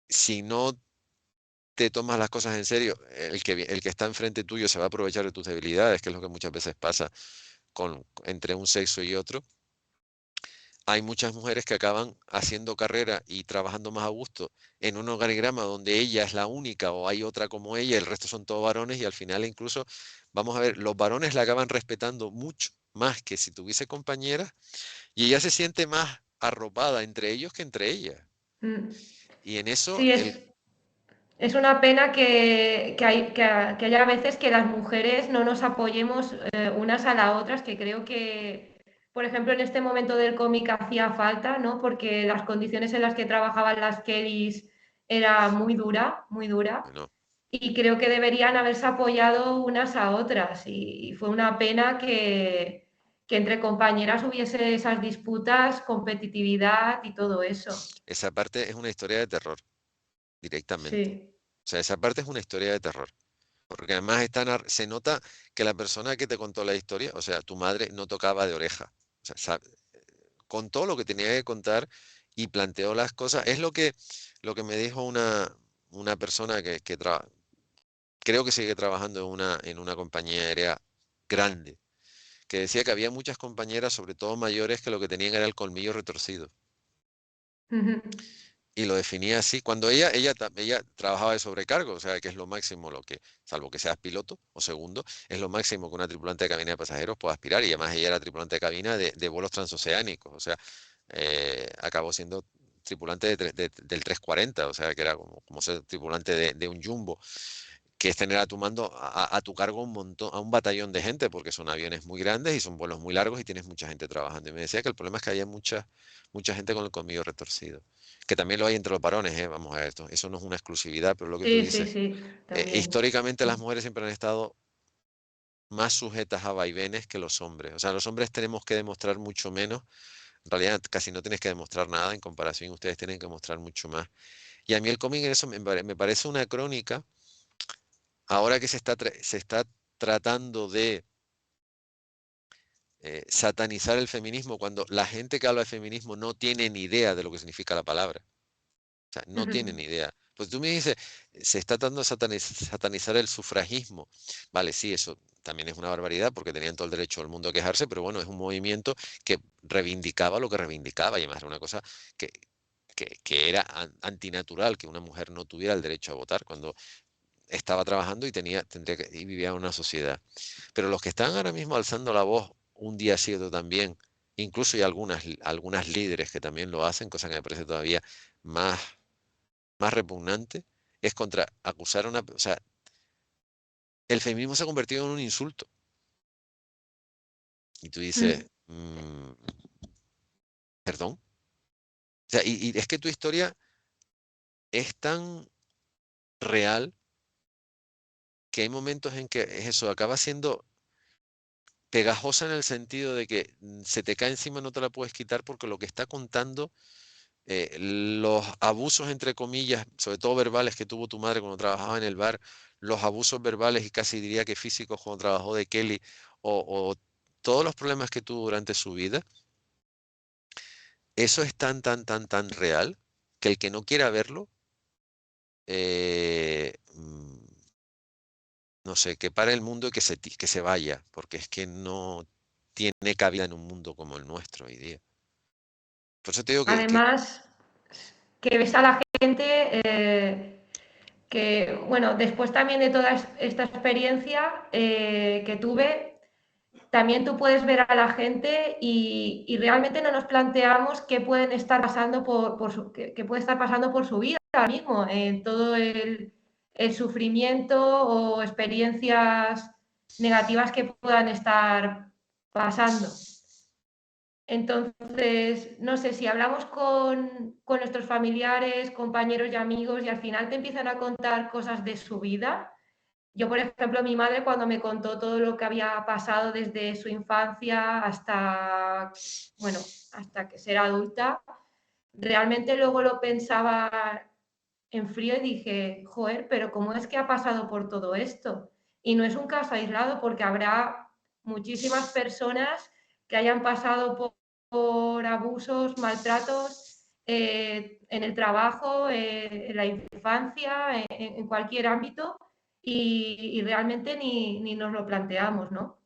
si no te tomas las cosas en serio, el que está enfrente tuyo se va a aprovechar de tus debilidades, que es lo que muchas veces pasa entre un sexo y otro. Hay muchas mujeres que acaban haciendo carrera y trabajando más a gusto en un organigrama donde ella es la única o hay otra como ella, el resto son todos varones y al final incluso, vamos a ver, los varones la acaban respetando mucho más que si tuviese compañeras y ella se siente más arropada entre ellos que entre ellas. mm. Y en eso, Sí, es una pena que haya veces que las mujeres no nos apoyemos unas a las otras, que creo que, por ejemplo, en este momento del cómic hacía falta, ¿no? Porque las condiciones en las que trabajaban las Kellys era muy dura, muy dura. bueno, Y creo que deberían haberse apoyado unas a otras. Y fue una pena que entre compañeras hubiese esas disputas, competitividad y todo eso. esa parte es una historia de terror directamente. Sí. O sea, esa parte es una historia de terror. Porque además se nota que la persona que te contó la historia, o sea, tu madre no tocaba de oreja. O sea, contó lo que tenía que contar y planteó las cosas. Es lo que me dijo una persona creo que sigue trabajando en una compañía aérea grande, que decía que había muchas compañeras, sobre todo mayores, que lo que tenían era el colmillo retorcido. Ujú. Y lo definía así. Cuando ella trabajaba de sobrecargo, o sea, que es lo máximo salvo que seas piloto o segundo, es lo máximo que una tripulante de cabina de pasajeros puede aspirar. Y además ella era tripulante de cabina de vuelos transoceánicos, o sea, acabó siendo tripulante del 340, o sea, que era como ser tripulante de un jumbo, que es tener a tu mando, a tu cargo un montón, a un batallón de gente, porque son aviones muy grandes y son vuelos muy largos y tienes mucha gente trabajando. Y me decía que el problema es que había mucha gente con el colmillo retorcido. Que también lo hay entre los varones, vamos a ver esto. Eso no es una exclusividad, pero lo que tú Sí, sí, dices, sí, también. históricamente las mujeres siempre han estado más sujetas a vaivenes que los hombres. O sea, los hombres tenemos que demostrar mucho menos. En realidad, casi no tienes que demostrar nada en comparación. Ustedes tienen que mostrar mucho más. Y a mí el cómic en eso me parece una crónica, ahora que se está tratando de satanizar el feminismo, cuando la gente que habla de feminismo no tiene ni idea de lo que significa la palabra. O sea, no tienen idea. Pues tú me dices, se está tratando de satanizar el sufragismo. Vale, sí, eso también es una barbaridad porque tenían todo el derecho del mundo a quejarse, pero bueno, es un movimiento que reivindicaba lo que reivindicaba y además era una cosa que, que era antinatural que una mujer no tuviera el derecho a votar cuando estaba trabajando y y vivía en una sociedad. Pero los que están ahora mismo alzando la voz un día sí, otro también, incluso hay algunas líderes que también lo hacen, cosa que me parece todavía más más repugnante es contra acusar a una... O sea, el feminismo se ha convertido en un insulto. Y tú dices, perdón. O sea, y es que tu historia es tan real que hay momentos en que es eso, acaba siendo pegajosa en el sentido de que se te cae encima, no te la puedes quitar porque lo que está contando, los abusos, entre comillas, sobre todo verbales que tuvo tu madre cuando trabajaba en el bar, los abusos verbales y casi diría que físicos cuando trabajó de Kelly, o todos los problemas que tuvo durante su vida, eso es tan real que el que no quiera verlo, eh, mm, no sé, que pare el mundo y que se vaya, porque es que no tiene cabida en un mundo como el nuestro hoy día. Por eso te digo Además, que ves a la gente que, bueno, después también de toda esta experiencia que tuve, también tú puedes ver a la gente y realmente no nos planteamos qué pueden estar pasando qué puede estar pasando por su vida ahora mismo, todo el sufrimiento o experiencias negativas que puedan estar pasando. Entonces, no sé, si hablamos con nuestros familiares, compañeros y amigos y al final te empiezan a contar cosas de su vida. Yo, por ejemplo, mi madre cuando me contó todo lo que había pasado desde su infancia hasta, bueno, hasta que ser adulta, realmente luego lo pensaba en frío y dije, joder, pero ¿cómo es que ha pasado por todo esto? Y no es un caso aislado porque habrá muchísimas personas que hayan pasado por abusos, maltratos en el trabajo, en la infancia, en cualquier ámbito y realmente ni nos lo planteamos, ¿no?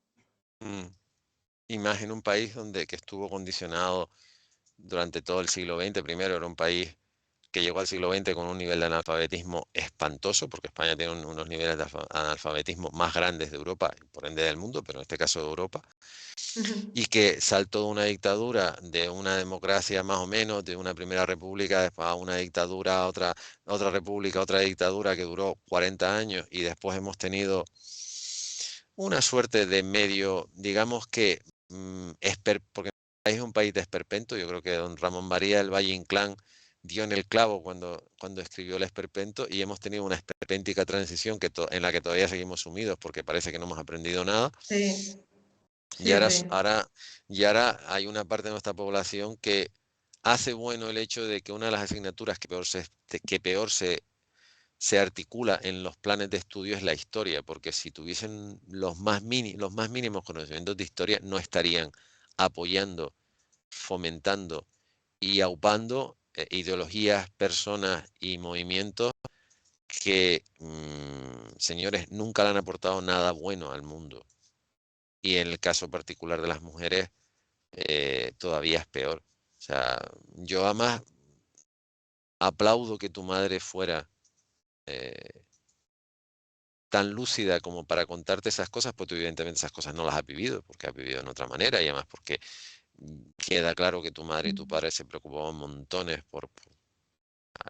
mm, y más en un país donde que estuvo condicionado durante todo el siglo XX. Primero era un país que llegó al siglo XX con un nivel de analfabetismo espantoso, porque España tiene unos niveles de analfabetismo más grandes de Europa, y por ende del mundo, pero en este caso de Europa, y que saltó de una dictadura, de una democracia más o menos, de una primera república, después a una dictadura, otra república, otra dictadura que duró 40 años, y después hemos tenido una suerte de medio, digamos que, porque el país es un país de esperpento. Yo creo que don Ramón María del Valle Inclán dio en el clavo cuando escribió el esperpento y hemos tenido una esperpéntica transición en la que todavía seguimos sumidos porque parece que no hemos aprendido nada. Sí, Y sí, sí. y ahora hay una parte de nuestra población que hace bueno el hecho de que una de las asignaturas que peor se articula en los planes de estudio es la historia, porque si tuviesen los más mínimos conocimientos de historia, no estarían apoyando, fomentando y aupando ideologías, personas y movimientos que, señores, nunca le han aportado nada bueno al mundo. Y en el caso particular de las mujeres, todavía es peor. O sea, yo además aplaudo que tu madre fuera eh, tan lúcida como para contarte esas cosas, pues tú evidentemente esas cosas no las has vivido, porque has vivido en otra manera y además porque queda claro que tu madre y tu padre se preocupaban montones por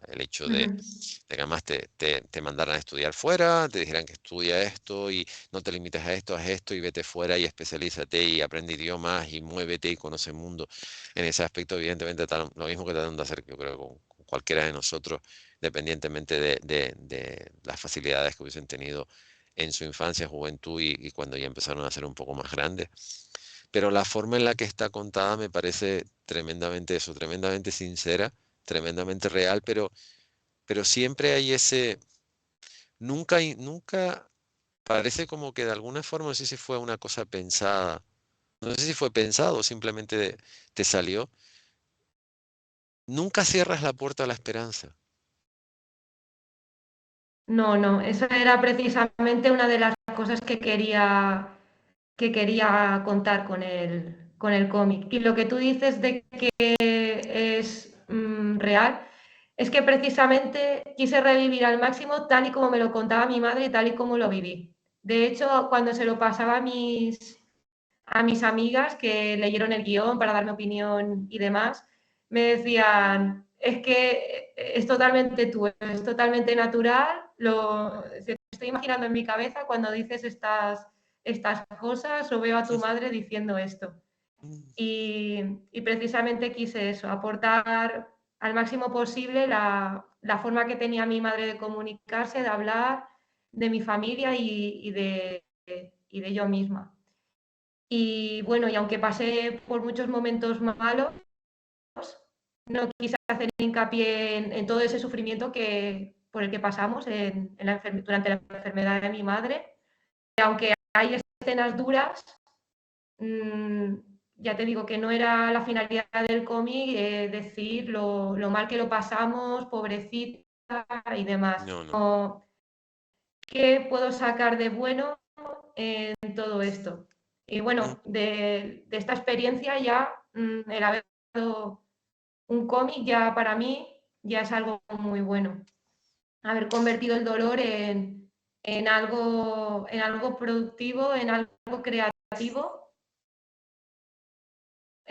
el hecho Ujú. de que además te mandaran a estudiar fuera, te dijeran que estudia esto y no te limites a esto, haz esto y vete fuera y especialízate y aprende idiomas y muévete y conoce el mundo. En ese aspecto, evidentemente, lo mismo que tratando de hacer, yo creo, con cualquiera de nosotros, independientemente de las facilidades que hubiesen tenido en su infancia, juventud y cuando ya empezaron a ser un poco más grandes. Pero la forma en la que está contada me parece tremendamente eso, tremendamente sincera, tremendamente real, pero siempre hay ese, nunca parece como que de alguna forma, no sé si fue una cosa pensada, no sé si fue pensado o simplemente te salió, nunca cierras la puerta a la esperanza. No, no, esa era precisamente una de las cosas que quería contar con el cómic. Y lo que tú dices de que es real, es que precisamente quise revivir al máximo tal y como me lo contaba mi madre y tal y como lo viví. De hecho, cuando se lo pasaba a mis amigas que leyeron el guión para darme opinión y demás, me decían, es que es totalmente tú, es totalmente natural, lo estoy imaginando en mi cabeza cuando dices estas cosas o veo a tu madre diciendo esto. Y precisamente quise eso, aportar al máximo posible la forma que tenía mi madre de comunicarse, de hablar, de mi familia y de yo misma. Y bueno, y aunque pasé por muchos momentos malos, no quise hacer hincapié en todo ese sufrimiento por el que pasamos durante la enfermedad de mi madre. Y aunque hay escenas duras, mmm, ya te digo que no era la finalidad del cómic decir lo mal que lo pasamos, pobrecita y demás. No, no. O, ¿qué puedo sacar de bueno en todo esto? Y Mm. bueno, de esta experiencia ya, el haber dado un cómic ya para mí ya es algo muy bueno. Haber convertido el dolor en algo productivo, en algo creativo,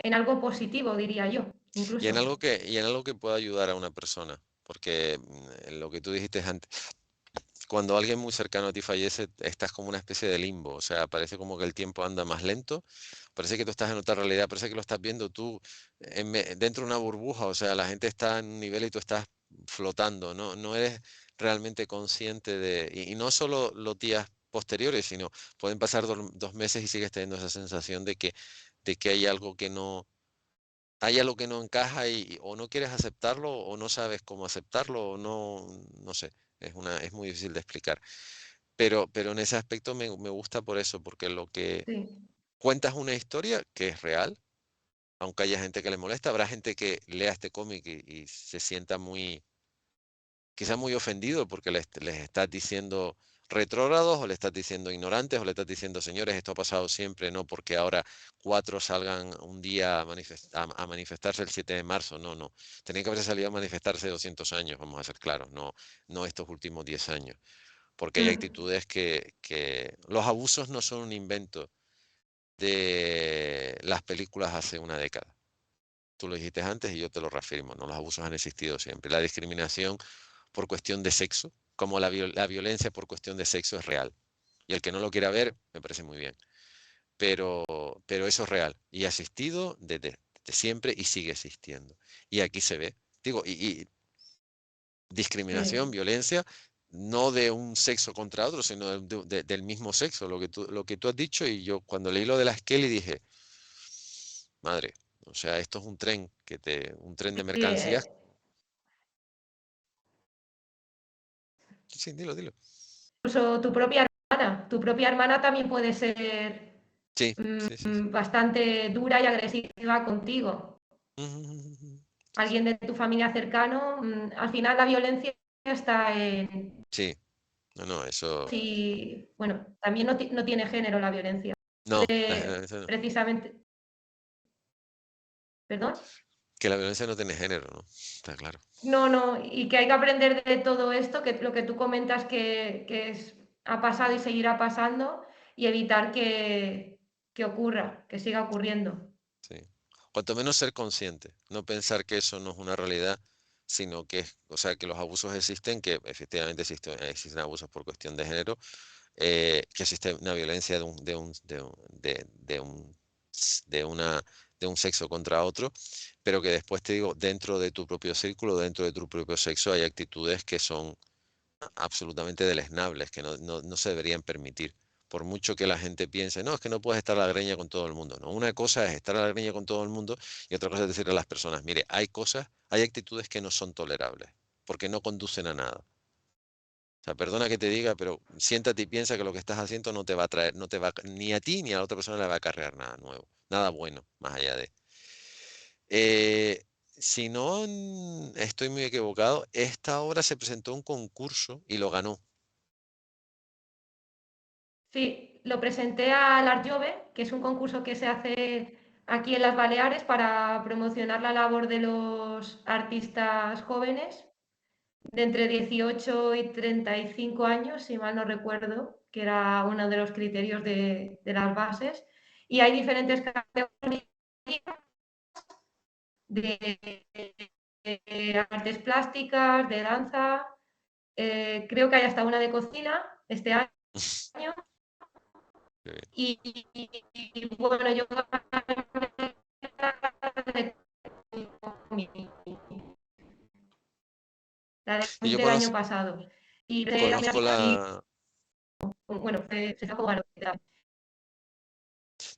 en algo positivo, diría yo, incluso. Y en algo que pueda ayudar a una persona, porque lo que tú dijiste antes, cuando alguien muy cercano a ti fallece, estás como una especie de limbo, o sea, parece como que el tiempo anda más lento, parece que tú estás en otra realidad, parece que lo estás viendo tú dentro de una burbuja, o sea, la gente está en un nivel y tú estás flotando, no eres realmente consciente y no solo los días posteriores, sino pueden pasar 2 meses y sigues teniendo esa sensación de que hay algo que no encaja y o no quieres aceptarlo o no sabes cómo aceptarlo o no sé, es muy difícil de explicar. Pero en ese aspecto me gusta por eso, porque lo que Sí, cuentas una historia que es real, aunque haya gente que le molesta, habrá gente que lea este cómic y se sienta quizá muy ofendido porque les estás diciendo retrógrados o le estás diciendo ignorantes o le estás diciendo, señores, esto ha pasado siempre, no porque ahora 4 salgan un día a manifestarse el 7 de marzo, no. Tenían que haber salido a manifestarse 200 años, vamos a ser claros, no estos últimos 10 años, porque hay actitudes que los abusos no son un invento de las películas hace una década. Tú lo dijiste antes y yo te lo reafirmo, ¿no? Los abusos han existido siempre. La discriminación por cuestión de sexo, como la violencia por cuestión de sexo es real. Y el que no lo quiera ver, me parece muy bien. Pero, pero eso es real y ha existido desde siempre y sigue existiendo. Y aquí se ve. Digo, y discriminación, sí. violencia, no de un sexo contra otro, sino del mismo sexo, lo que tú has dicho. Y yo cuando leí lo de las Kelly dije, madre, o sea, esto es un tren de Sí, mercancías. Sí, dilo, dilo. incluso tu propia hermana también puede ser Sí, sí, sí, sí. bastante dura y agresiva contigo. Alguien de tu familia cercano, al final la violencia está en... Sí, no, eso, Sí, bueno, también no tiene género la violencia. no, eso no. Precisamente, ¿perdón? Que la violencia no tiene género, ¿no? Está claro. No, no, y que hay que aprender de todo esto, que lo que tú comentas ha pasado y seguirá pasando, y evitar que ocurra, que siga ocurriendo. Sí. Cuanto menos ser consciente, no pensar que eso no es una realidad, sino que, o sea, que los abusos existen, que efectivamente existen abusos por cuestión de género, que existe una violencia de una, de un sexo contra otro, pero que después te digo, dentro de tu propio círculo, dentro de tu propio sexo, hay actitudes que son absolutamente deleznables, que no se deberían permitir. Por mucho que la gente piense, no, es que no puedes estar a la greña con todo el mundo. No, una cosa es estar a la greña con todo el mundo y otra cosa es decirle a las personas, mire, hay cosas, hay actitudes que no son tolerables, porque no conducen a nada. O sea, perdona que te diga, pero siéntate y piensa que lo que estás haciendo no te va a traer, no te va, ni a ti ni a la otra persona le va a acarrear nada nuevo, nada bueno, más allá de. Si no estoy muy equivocado, esta obra se presentó a un concurso y lo ganó. Sí, lo presenté al Art Jove, que es un concurso que se hace aquí en las Baleares para promocionar la labor de los artistas jóvenes de entre 18 y 35 años, si mal no recuerdo, que era uno de los criterios de las bases. Y hay diferentes categorías de, artes plásticas, de danza, creo que hay hasta una de cocina este año. Y bueno, yo la de Y yo del año pasado. Y conozco bueno, se sacó a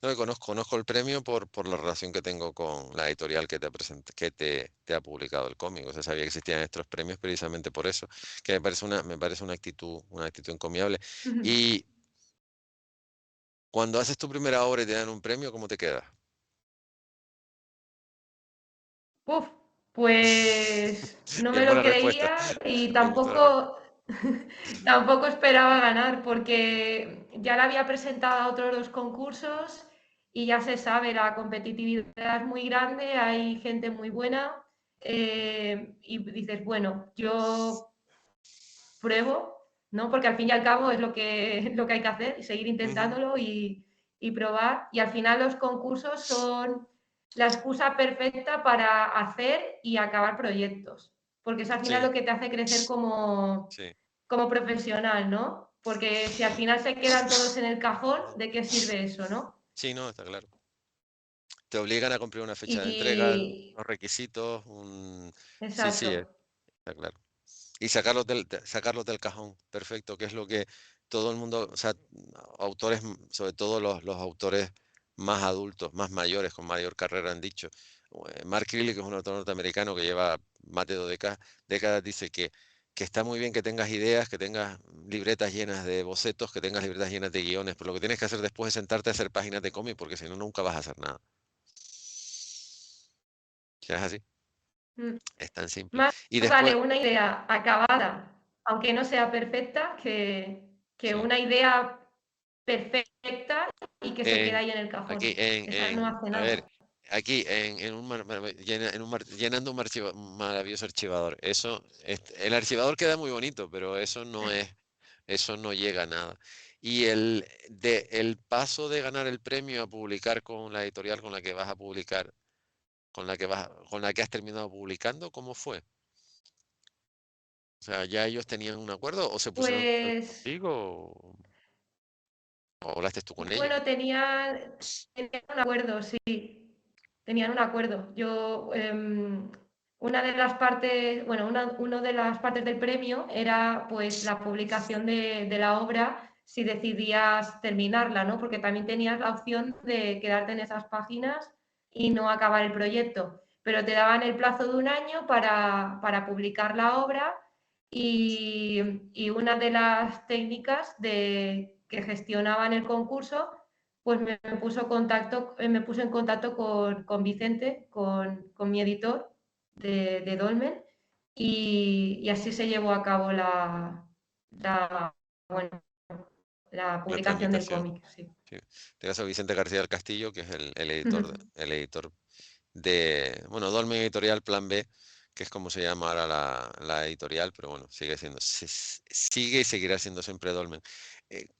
no, y conozco el premio por la relación que tengo con la editorial que te ha publicado el cómic. O sea, sabía que existían estos premios precisamente por eso, que me parece una actitud encomiable. Y cuando haces tu primera obra y te dan un premio, ¿cómo te quedas? Uf, pues no me Bien, lo buena respuesta. creía y Me gustó la respuesta. tampoco esperaba ganar porque ya la había presentado a otros dos concursos y ya se sabe, la competitividad es muy grande, hay gente muy buena y dices, bueno, yo pruebo, ¿no? Porque al fin y al cabo es lo que hay que hacer, y seguir Ujú. intentándolo y probar. Y al final los concursos son la excusa perfecta para hacer y acabar proyectos, porque es al final Sí, lo que te hace crecer como, sí. como profesional, ¿no? Porque si al final se quedan todos en el cajón, ¿de qué sirve eso, no? Sí, no, está claro. Te obligan a cumplir una fecha de entrega, Y los requisitos, sí, exacto. sí, está claro. Y sacarlos del cajón, perfecto, que es lo que todo el mundo, o sea, autores, sobre todo los autores más adultos, más mayores, con mayor carrera han dicho. Mark Crilley, que es un autor norteamericano que lleva más de 2 décadas, dice que está muy bien que tengas ideas, que tengas libretas llenas de bocetos, que tengas libretas llenas de guiones, pero lo que tienes que hacer después es sentarte a hacer páginas de cómic, porque si no, nunca vas a hacer nada. ¿Es así? Mm. Es tan simple. Más Y vale después, una idea acabada, aunque no sea perfecta, que sí. una idea perfecta y que se queda En, ahí en el aquí, cajón. Esa no hace a ver, nada. aquí llenando un maravilloso archivador. El archivador queda muy bonito, pero eso no llega a nada. Y el paso de ganar el premio a publicar con la editorial con la que vas a publicar, con la que has terminado publicando, ¿cómo fue? O sea, ¿ya ellos tenían un acuerdo o se pusieron en contacto Pues contigo o hablaste tú con ellos? bueno, tenían un acuerdo, sí, tenían un acuerdo. Una de las partes, bueno, una de las partes del premio era pues la publicación de la obra si decidías terminarla, ¿no? Porque también tenías la opción de quedarte en esas páginas y no acabar el proyecto, pero te daban el plazo de un año para publicar la obra y una de las técnicas que gestionaban el concurso, pues me puso en contacto con Vicente, con mi editor de Dolmen, y así se llevó a cabo bueno, la La publicación del tramitación. cómic. Sí. Sí. En este caso, Vicente García del Castillo, que es el editor bueno, Dolmen Editorial Plan B, que es como se llama ahora la editorial, pero bueno, sigue y seguirá siendo siempre Dolmen.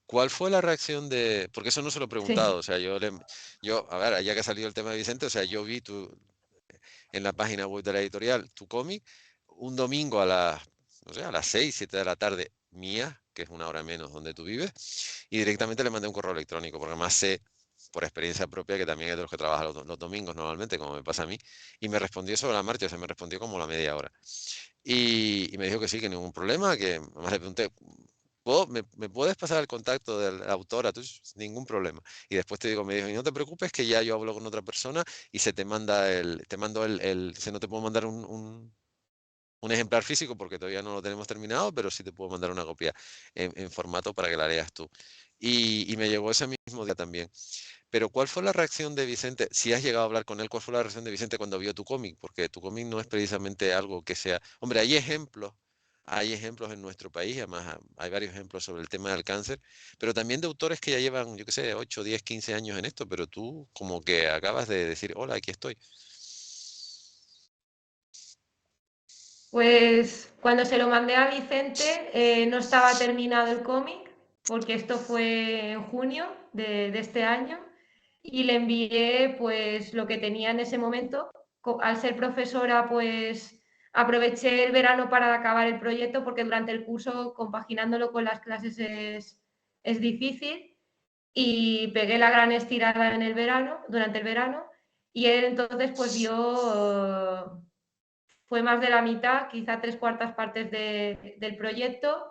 ¿Cuál fue la reacción porque eso no se lo he preguntado, Sí. o sea, a ver, ya que ha salido el tema de Vicente, o sea, yo vi en la página web de la editorial tu cómic, un domingo a las, no sé, a las 6, 7 de la tarde mía, que es una hora menos donde tú vives, y directamente le mandé un correo electrónico, porque más sé por experiencia propia que también es de los que trabajan los domingos normalmente, como me pasa a mí, y me respondió sobre la marcha, o sea, me respondió como a la media hora. Y me dijo que sí, que ningún problema, que además le pregunté, me puedes pasar el contacto de la autora? Tú, ningún problema. Y después te digo, me dijo, y no te preocupes que ya yo hablo con otra persona y se te manda te mando si no te puedo mandar un ejemplar físico porque todavía no lo tenemos terminado, pero sí te puedo mandar una copia en formato para que la leas tú. Y me llegó ese mismo día también. Pero ¿cuál fue la reacción de Vicente? Si has llegado a hablar con él, ¿cuál fue la reacción de Vicente cuando vio tu cómic? Porque tu cómic no es precisamente algo que sea... Hombre, hay ejemplos en nuestro país, además hay varios ejemplos sobre el tema del cáncer, pero también de autores que ya llevan, yo qué sé, 8, 10, 15 años en esto, pero tú como que acabas de decir, hola, aquí estoy. Pues cuando se lo mandé a Vicente no estaba terminado el cómic, porque esto fue en junio de este año, y le envié pues lo que tenía en ese momento. Al ser profesora, pues aproveché el verano para acabar el proyecto, porque durante el curso, compaginándolo con las clases es difícil, y pegué la gran estirada en el verano, durante el verano, y él entonces pues vio fue más de la mitad, quizá tres cuartas partes del proyecto.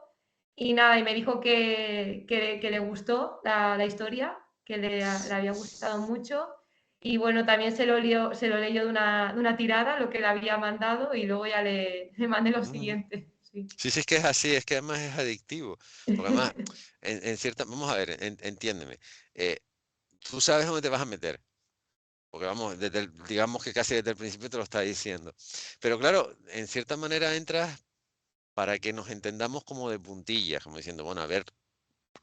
Y nada, y me dijo que le gustó la historia, que le había gustado mucho. Y bueno, también se lo leyó de una tirada, lo que le había mandado, y luego ya le mandé lo Ujú. siguiente. Sí. Sí, sí, es que es así, es que además es adictivo, porque además, en cierta, vamos a ver, entiéndeme, eh, tú sabes dónde te vas a meter. Porque vamos, digamos que casi desde el principio te lo está diciendo. Pero claro, en cierta manera entras para que nos entendamos como de puntillas, como diciendo, bueno, a ver,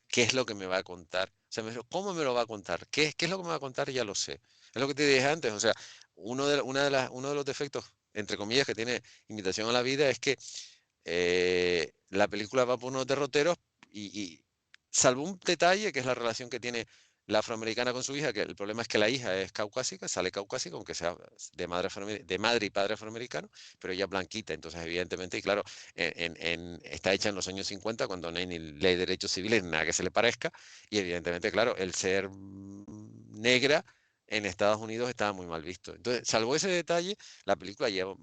¿qué es lo que me va a contar? O sea, ¿cómo me lo va a contar? ¿Qué es lo que me va a contar? Ya lo sé. Es lo que te dije antes, o sea, uno de los defectos, entre comillas, que tiene Invitación a la Vida es que la película va por unos derroteros y salvo un detalle que es la relación que tiene la afroamericana con su hija, que el problema es que la hija es caucásica, sale caucásica, aunque sea de madre y padre afroamericano, pero ella es blanquita, entonces evidentemente, y claro, está hecha en los años 50 cuando no hay ni ley de derechos civiles, ni nada que se le parezca, y evidentemente, claro, el ser negra en Estados Unidos estaba muy mal visto. Entonces, salvo ese detalle, la película lleva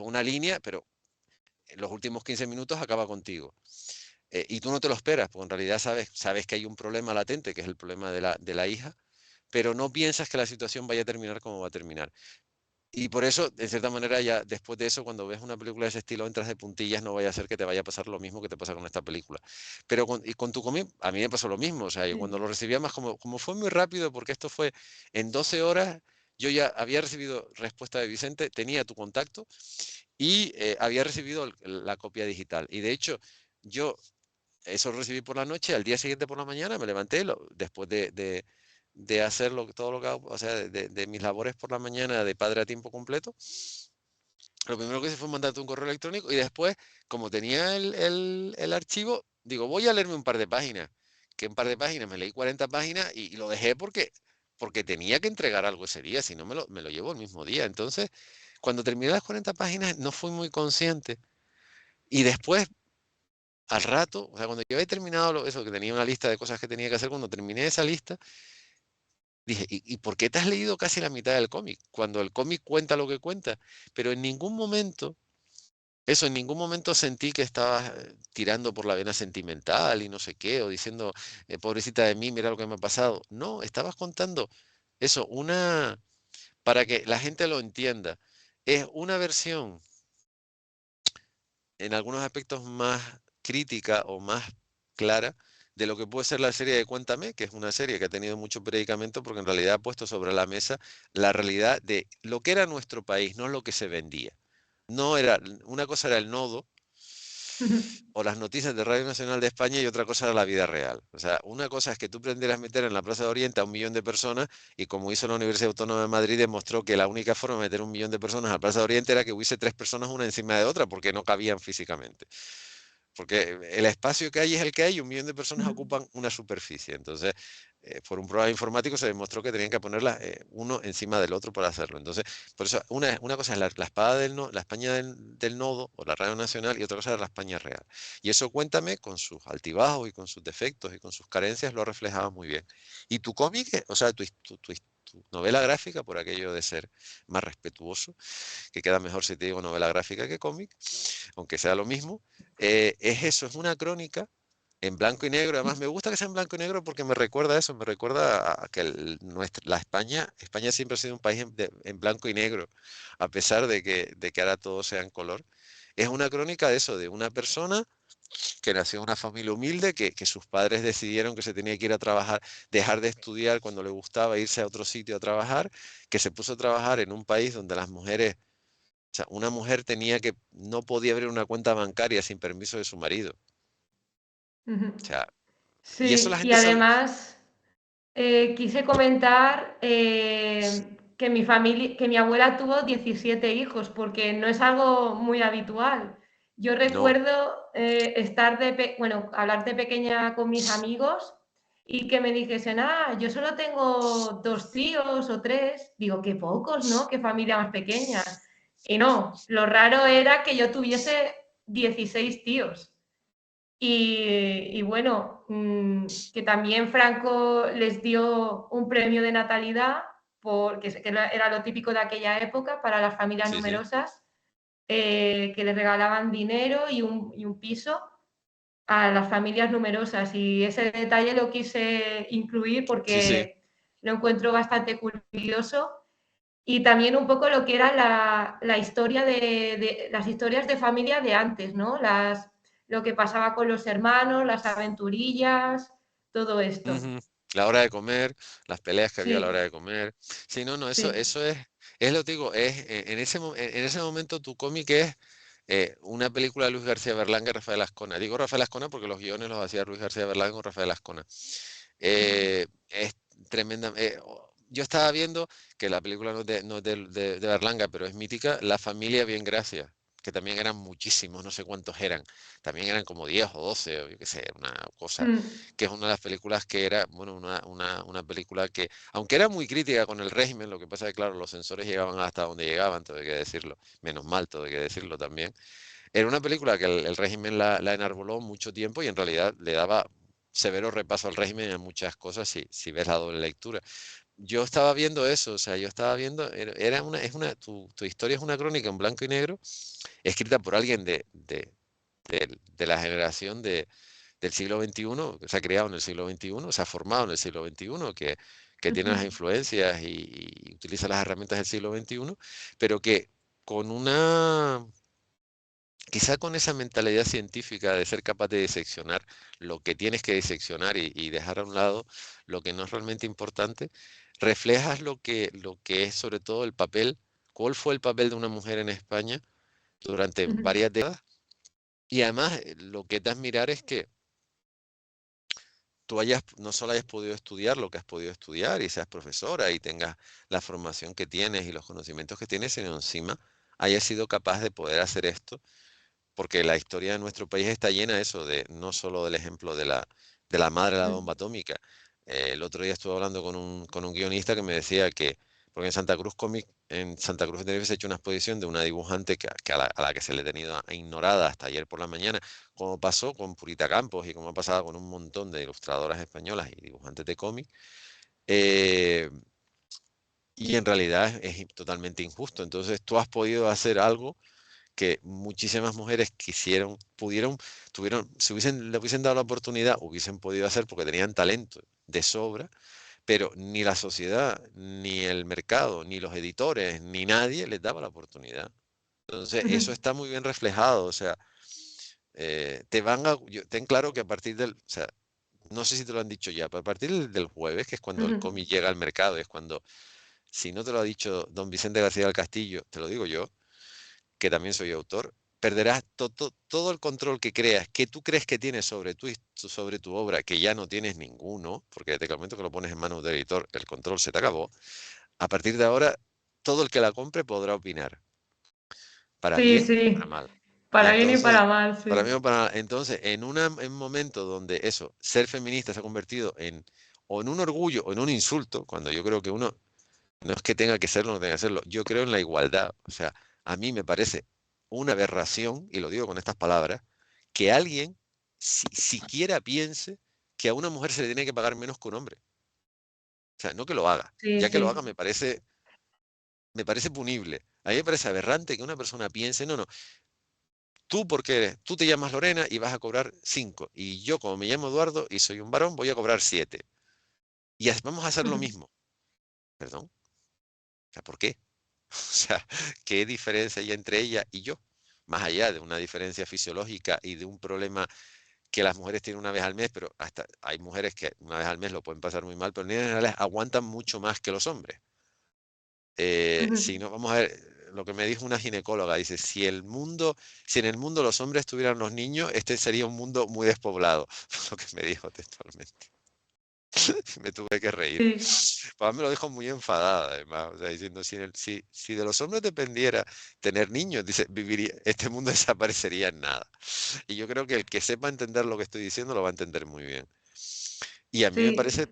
una línea, pero en los últimos 15 minutos acaba contigo. Y tú no te lo esperas, porque en realidad sabes que hay un problema latente, que es el problema de la hija, pero no piensas que la situación vaya a terminar como va a terminar. Y por eso, de cierta manera, ya después de eso, cuando ves una película de ese estilo, entras de puntillas, no vaya a ser que te vaya a pasar lo mismo que te pasa con esta película. Pero y con tu cómic, a mí me pasó lo mismo. O sea, yo cuando lo recibía más, como fue muy rápido, porque esto fue en 12 horas, yo ya había recibido respuesta de Vicente, tenía tu contacto y había recibido la copia digital. Y de hecho, yo eso lo recibí por la noche, al día siguiente por la mañana me levanté, después de hacer todo lo que hago, o sea, de mis labores por la mañana de padre a tiempo completo, lo primero que hice fue mandarte un correo electrónico y después, como tenía el archivo, digo, voy a leerme un par de páginas. Que un par de páginas, me leí 40 páginas y lo dejé porque tenía que entregar algo ese día, si no me lo llevo el mismo día. Entonces, cuando terminé las 40 páginas, no fui muy consciente. Y después, al rato, o sea, cuando yo había terminado eso, que tenía una lista de cosas que tenía que hacer, cuando terminé esa lista, dije, ¿y por qué te has leído casi la mitad del cómic? Cuando el cómic cuenta lo que cuenta, pero en ningún momento, en ningún momento sentí que estabas tirando por la vena sentimental y no sé qué, o diciendo, pobrecita de mí, mira lo que me ha pasado. No, estabas contando eso, para que la gente lo entienda, es una versión en algunos aspectos más crítica o más clara de lo que puede ser la serie de Cuéntame, que es una serie que ha tenido mucho predicamento porque en realidad ha puesto sobre la mesa la realidad de lo que era nuestro país, no lo que se vendía. No era, una cosa era el nodo o las noticias de Radio Nacional de España y otra cosa era la vida real. O sea, una cosa es que tú prendieras meter en la Plaza de Oriente a 1 millón de personas y como hizo la Universidad Autónoma de Madrid demostró que la única forma de meter 1 millón de personas a la Plaza de Oriente era que hubiese tres personas una encima de otra porque no cabían físicamente. porque el espacio que hay es el que hay y 1 millón de personas Ujú. ocupan una superficie. Entonces, por un programa informático se demostró que tenían que ponerla uno encima del otro para hacerlo. Entonces, por eso una cosa es la espada la España del nodo o la radio nacional y otra cosa es la España real. Y eso Cuéntame, con sus altibajos y con sus defectos y con sus carencias, lo reflejaba muy bien. Y tu cómic, o sea, tu novela gráfica, por aquello de ser más respetuoso, que queda mejor si te digo novela gráfica que cómic, aunque sea lo mismo, es eso, es una crónica en blanco y negro. Además, me gusta que sea en blanco y negro porque me recuerda a eso, me recuerda a que la España siempre ha sido un país en blanco y negro, a pesar de que ahora todo sea en color. Es una crónica de eso, de una persona que nació en una familia humilde, que sus padres decidieron que se tenía que ir a trabajar, dejar de estudiar cuando le gustaba, irse a otro sitio a trabajar, que se puso a trabajar en un país donde las mujeres, o sea, una mujer no podía abrir una cuenta bancaria sin permiso de su marido. Ujú. O sea, y eso la Sí, y gente sabe. además quise comentar que que mi abuela tuvo 17 hijos, porque no es algo muy habitual. Yo No, recuerdo bueno, hablar de pequeña con mis amigos y que me dijesen, yo solo tengo 2 tíos o 3. Digo, qué pocos, ¿no? Qué familia más pequeña. Y no, lo raro era que yo tuviese 16 tíos. Y bueno, que también Franco les dio un premio de natalidad, porque era lo típico de aquella época para las familias sí, sí, numerosas, que les regalaban dinero y un piso a las familias numerosas. Y ese detalle lo quise incluir sí, sí. porque lo encuentro bastante curioso. Y también un poco lo que era la historia las historias de familia de antes, ¿no? Lo que pasaba con los hermanos, las aventurillas, todo esto. Ujú. La hora de comer, las peleas que había a la hora Sí, de comer. Sí, no, no, eso, sí. eso es lo que digo, en ese momento tu cómic es una película de Luis García Berlanga y Rafael Ascona. Digo Rafael Ascona porque los guiones los hacía Luis García Berlanga con Rafael Ascona. Es tremenda. Yo estaba viendo que la película no es de Berlanga, pero es mítica, La familia Bien Gracias, que también eran muchísimos, no sé cuántos eran. También eran como 10 o 12, o yo qué sé, una cosa Mm, que es una de las películas que era, bueno, una película que, aunque era muy crítica con el régimen, lo que pasa es que, claro, los censores llegaban hasta donde llegaban, todo hay que decirlo, menos mal, todo hay que decirlo también. Era una película que el régimen la enarboló mucho tiempo y en realidad le daba severo repaso al régimen en muchas cosas si ves la doble lectura. Yo estaba viendo eso, o sea, yo estaba viendo, tu historia es una crónica en blanco y negro, escrita por alguien de la generación del siglo XXI, que se ha criado en el siglo XXI, se ha formado en el siglo XXI, que tiene ujú, las influencias y utiliza las herramientas del siglo XXI, pero que con quizá con esa mentalidad científica de ser capaz de diseccionar lo que tienes que diseccionar y dejar a un lado lo que no es realmente importante, reflejas lo que es sobre todo el papel, cuál fue el papel de una mujer en España durante ujú, varias décadas. Y además, lo que te admirar es que tú no solo hayas podido estudiar lo que has podido estudiar y seas profesora y tengas la formación que tienes y los conocimientos que tienes, sino encima hayas sido capaz de poder hacer esto, porque la historia de nuestro país está llena de eso, de no solo del ejemplo de la madre de la bomba mm, atómica. El otro día estuve hablando con un guionista que me decía porque en Santa Cruz de Tenerife se ha hecho una exposición de una dibujante a la que se le ha tenido ignorada hasta ayer por la mañana, como pasó con Purita Campos y como ha pasado con un montón de ilustradoras españolas y dibujantes de cómic. eh, y en realidad es totalmente injusto. Entonces tú has podido hacer algo que muchísimas mujeres le hubiesen dado la oportunidad, hubiesen podido hacer porque tenían talento de sobra, pero ni la sociedad, ni el mercado, ni los editores, ni nadie les daba la oportunidad. Entonces, ujú, eso está muy bien reflejado, o sea, ten claro que o sea, no sé si te lo han dicho ya, pero a partir del jueves, que es cuando el ujú. cómic llega al mercado, es cuando, si no te lo ha dicho don Vicente García del Castillo, te lo digo yo, que también soy autor, perderás todo el control que tú crees que tienes sobre tu obra, que ya no tienes ninguno, porque desde el momento que lo pones en manos del editor, el control se te acabó. A partir de ahora, todo el que la compre podrá opinar, para Sí, bien o para sí. mal. Y Para bien y entonces, para mal, para mí, sí. entonces, en un momento donde eso, ser feminista se ha convertido en, o en un orgullo o en un insulto, cuando yo creo que uno no es que tenga que serlo, no tenga que serlo, yo creo en la igualdad. O sea, a mí me parece una aberración, y lo digo con estas palabras, que alguien siquiera piense que a una mujer se le tiene que pagar menos que un hombre. O sea, no que lo haga. Sí, Ya que lo haga sí. me parece punible. A mí me parece aberrante que una persona piense, no, no, tú porque tú te llamas Lorena y vas a cobrar 5, y yo como me llamo Eduardo y soy un varón voy a cobrar 7. Y vamos a hacer lo mismo. Perdón. O sea, ¿por qué? O sea, ¿qué diferencia hay entre ella y yo? Más allá de una diferencia fisiológica y de un problema que las mujeres tienen una vez al mes, pero hasta hay mujeres que una vez al mes lo pueden pasar muy mal, pero en general aguantan mucho más que los hombres. Si no, vamos a ver lo que me dijo una ginecóloga, dice, si en el mundo los hombres tuvieran los niños, este sería un mundo muy despoblado, fue lo que me dijo textualmente. Me tuve que reír. Sí, Papá me lo dijo muy enfadada, además, o sea, diciendo, si de los hombres dependiera tener niños, dice, este mundo desaparecería en nada. Y yo creo que el que sepa entender lo que estoy diciendo lo va a entender muy bien. Y a mí me sí. parece,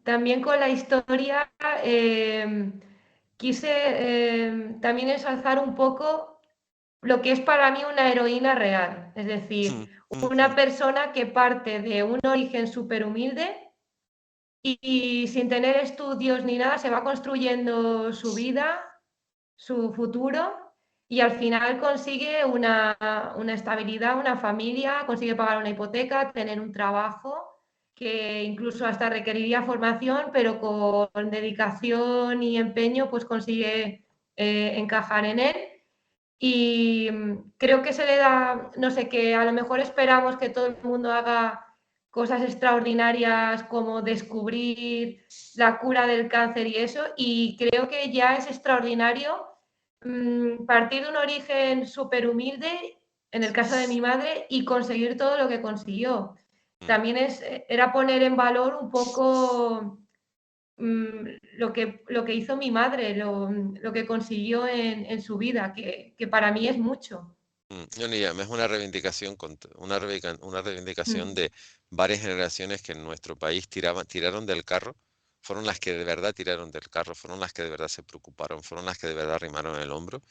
También con la historia quise también ensalzar un poco lo que es para mí una heroína real, es decir, una persona que parte de un origen súper humilde y sin tener estudios ni nada se va construyendo su vida, su futuro y al final consigue una estabilidad, una familia, consigue pagar una hipoteca, tener un trabajo que incluso hasta requeriría formación, pero con dedicación y empeño pues consigue encajar en él. Y creo que se le da, no sé, que a lo mejor esperamos que todo el mundo haga cosas extraordinarias como descubrir la cura del cáncer y eso, y creo que ya es extraordinario partir de un origen súper humilde, en el caso de mi madre, y conseguir todo lo que consiguió. También era poner en valor un poco lo que hizo mi madre, lo que consiguió en su vida, que para mí es mucho. yo ni llamo, es una reivindicación, una reivindicación Mm, de varias generaciones que en nuestro país tiraron del carro, fueron las que de verdad tiraron del carro, fueron las que de verdad se preocuparon, fueron las que de verdad arrimaron el hombro,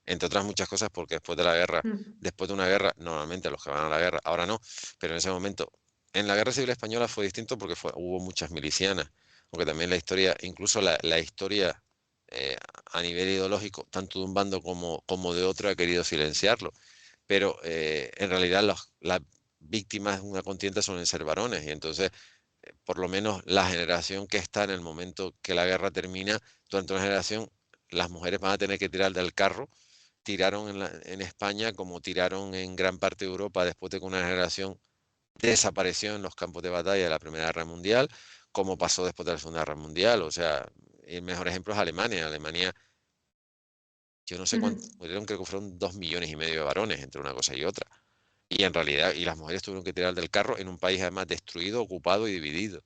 entre otras muchas cosas porque mm, después de una guerra, normalmente los que van a la guerra, ahora no, pero en ese momento, en la Guerra Civil Española fue distinto porque hubo muchas milicianas, aunque también la historia, incluso la historia eh, a nivel ideológico, tanto de un bando como de otro, ha querido silenciarlo, pero en realidad las víctimas de una contienda suelen ser varones, y entonces por lo menos la generación que está en el momento que la guerra termina, durante una generación las mujeres van a tener que tirar del carro. Tiraron en España como tiraron en gran parte de Europa después de que una generación desapareció en los campos de batalla de la Primera Guerra Mundial, como pasó después de la Segunda Guerra Mundial. O sea, el mejor ejemplo es Alemania. Alemania, yo no sé cuánto, mm, creo que fueron 2,5 millones de varones entre una cosa y otra. Y en realidad, y las mujeres tuvieron que tirar del carro en un país además destruido, ocupado y dividido.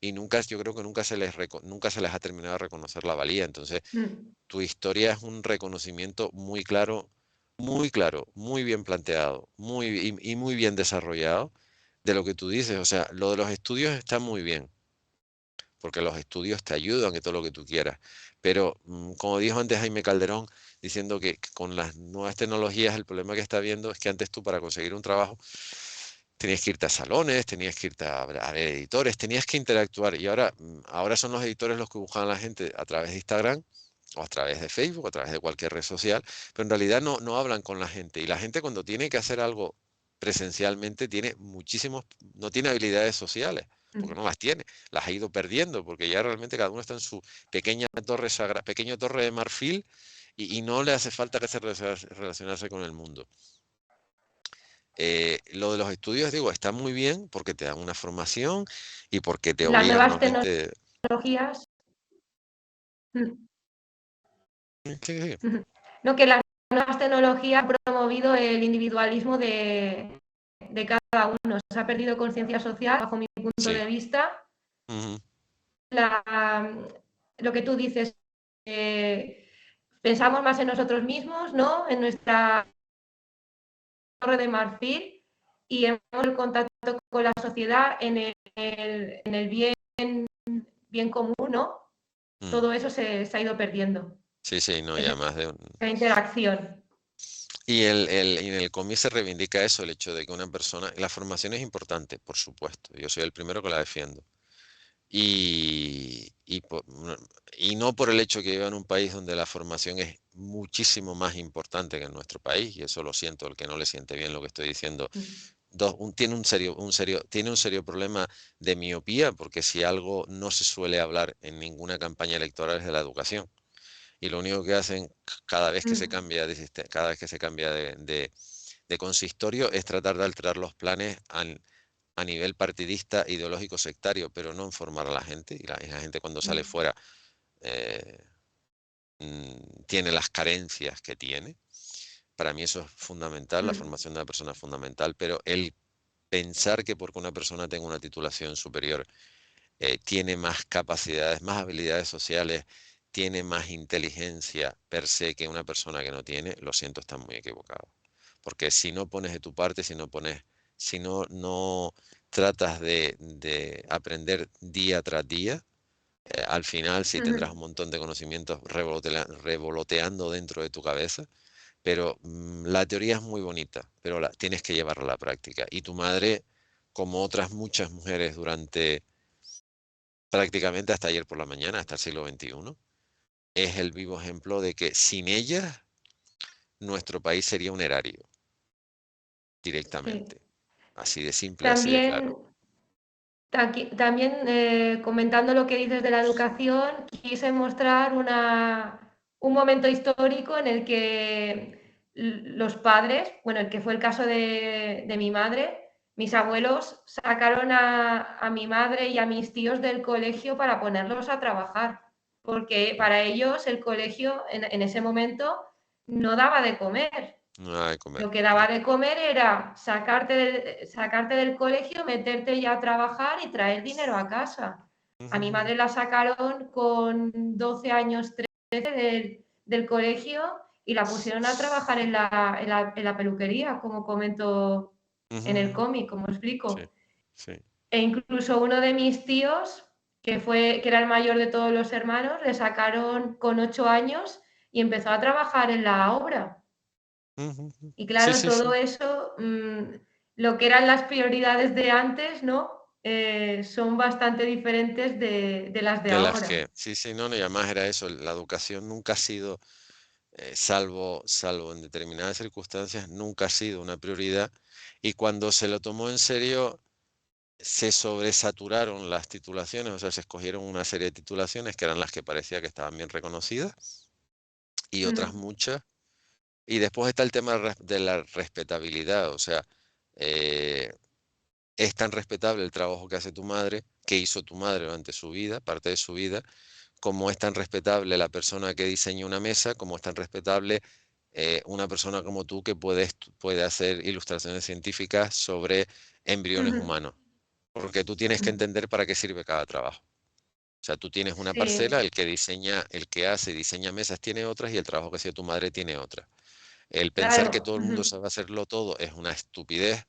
Y nunca, yo creo que nunca se les ha terminado de reconocer la valía. Entonces, mm. tu historia es un reconocimiento muy claro, muy bien planteado, y muy bien desarrollado de lo que tú dices. O sea, lo de los estudios está muy bien, porque los estudios te ayudan y todo lo que tú quieras. Pero, como dijo antes Jaime Calderón, diciendo que con las nuevas tecnologías el problema que está viendo es que antes tú para conseguir un trabajo tenías que irte a salones, tenías que irte a ver editores, tenías que interactuar. Y ahora son los editores los que buscan a la gente a través de Instagram o a través de Facebook, o a través de cualquier red social, pero en realidad no hablan con la gente. Y la gente cuando tiene que hacer algo presencialmente no tiene habilidades sociales, porque no las tiene, las ha ido perdiendo, porque ya realmente cada uno está en su pequeña torre de marfil y no le hace falta que se relacionarse con el mundo. Lo de los estudios, digo, está muy bien porque te dan una formación y porque te Las obligan nuevas normalmente. tecnologías, mm, Sí, sí, no, que las nuevas tecnologías han promovido el individualismo de cada uno. Se ha perdido conciencia social, bajo mi punto sí. de vista. Ujú, La, lo que tú dices, eh, pensamos más en nosotros mismos, ¿no? En nuestra torre de marfil y en el contacto con la sociedad, en el bien común, ¿no? Mm. Todo eso se ha ido perdiendo, Sí, sí, no, ya esa más de un... interacción. Y en el cómic se reivindica eso, el hecho de que una persona, la formación es importante, por supuesto, yo soy el primero que la defiendo. Y no por el hecho que viva en un país donde la formación es muchísimo más importante que en nuestro país, y eso lo siento, el que no le siente bien lo que estoy diciendo. Tiene un serio problema de miopía, porque si algo no se suele hablar en ninguna campaña electoral es de la educación. Y lo único que hacen cada vez que se cambia cada vez que se cambia de consistorio es tratar de alterar los planes a nivel partidista, ideológico, sectario, pero no informar a la gente. Y la gente cuando sale fuera eh, tiene las carencias que tiene. Para mí eso es fundamental, la formación de una persona es fundamental, pero el pensar que porque una persona tenga una titulación superior tiene más capacidades, más habilidades sociales, tiene más inteligencia per se que una persona que no tiene, lo siento, está muy equivocado. Porque si no pones de tu parte, si no tratas de aprender día tras día, al final sí tendrás un montón de conocimientos revoloteando dentro de tu cabeza, pero la teoría es muy bonita, pero tienes que llevarla a la práctica. Y tu madre, como otras muchas mujeres durante prácticamente hasta ayer por la mañana, hasta el siglo XXI, es el vivo ejemplo de que sin ella nuestro país sería un erario Sí. directamente. Así de simple, así de También, claro. también comentando lo que dices de la educación, quise mostrar un momento histórico en el que los padres, bueno, el que fue el caso de mi madre, mis abuelos sacaron a mi madre y a mis tíos del colegio para ponerlos a trabajar, porque para ellos el colegio en ese momento no daba de comer. No hay de comer. Lo que No. daba de comer era sacarte del colegio, meterte ya a trabajar y traer dinero a casa. A mi madre la sacaron con 12 años, 13 del colegio y la pusieron a trabajar en la peluquería, como comento en el cómic, como Sí, explico. sí. E incluso uno de mis tíos, que era el mayor de todos los hermanos, le sacaron con 8 años y empezó a trabajar en la obra. Y Sí, claro, sí, sí. todo eso, lo que eran las prioridades de antes, ¿no? Son bastante diferentes de las de De las ahora. que, sí, sí, no, no, y además era eso, la educación nunca ha sido, salvo en determinadas circunstancias, nunca ha sido una prioridad. Y cuando se lo tomó en serio, se sobresaturaron las titulaciones, o sea, se escogieron una serie de titulaciones que eran las que parecía que estaban bien reconocidas y otras Mm, muchas. Y después está el tema de la respetabilidad, o sea, eh, es tan respetable el trabajo que hace tu madre, que hizo tu madre durante su vida, parte de su vida, como es tan respetable la persona que diseña una mesa, como es tan respetable una persona como tú que puede hacer ilustraciones científicas sobre embriones ujú, humanos, porque tú tienes que mm. entender para qué sirve cada trabajo. O sea, tú tienes una parcela, Sí, el que diseña, el que hace y diseña mesas tiene otras y el trabajo que hace tu madre tiene otras. El pensar que claro. todo el mundo Ujú. sabe hacerlo todo es una estupidez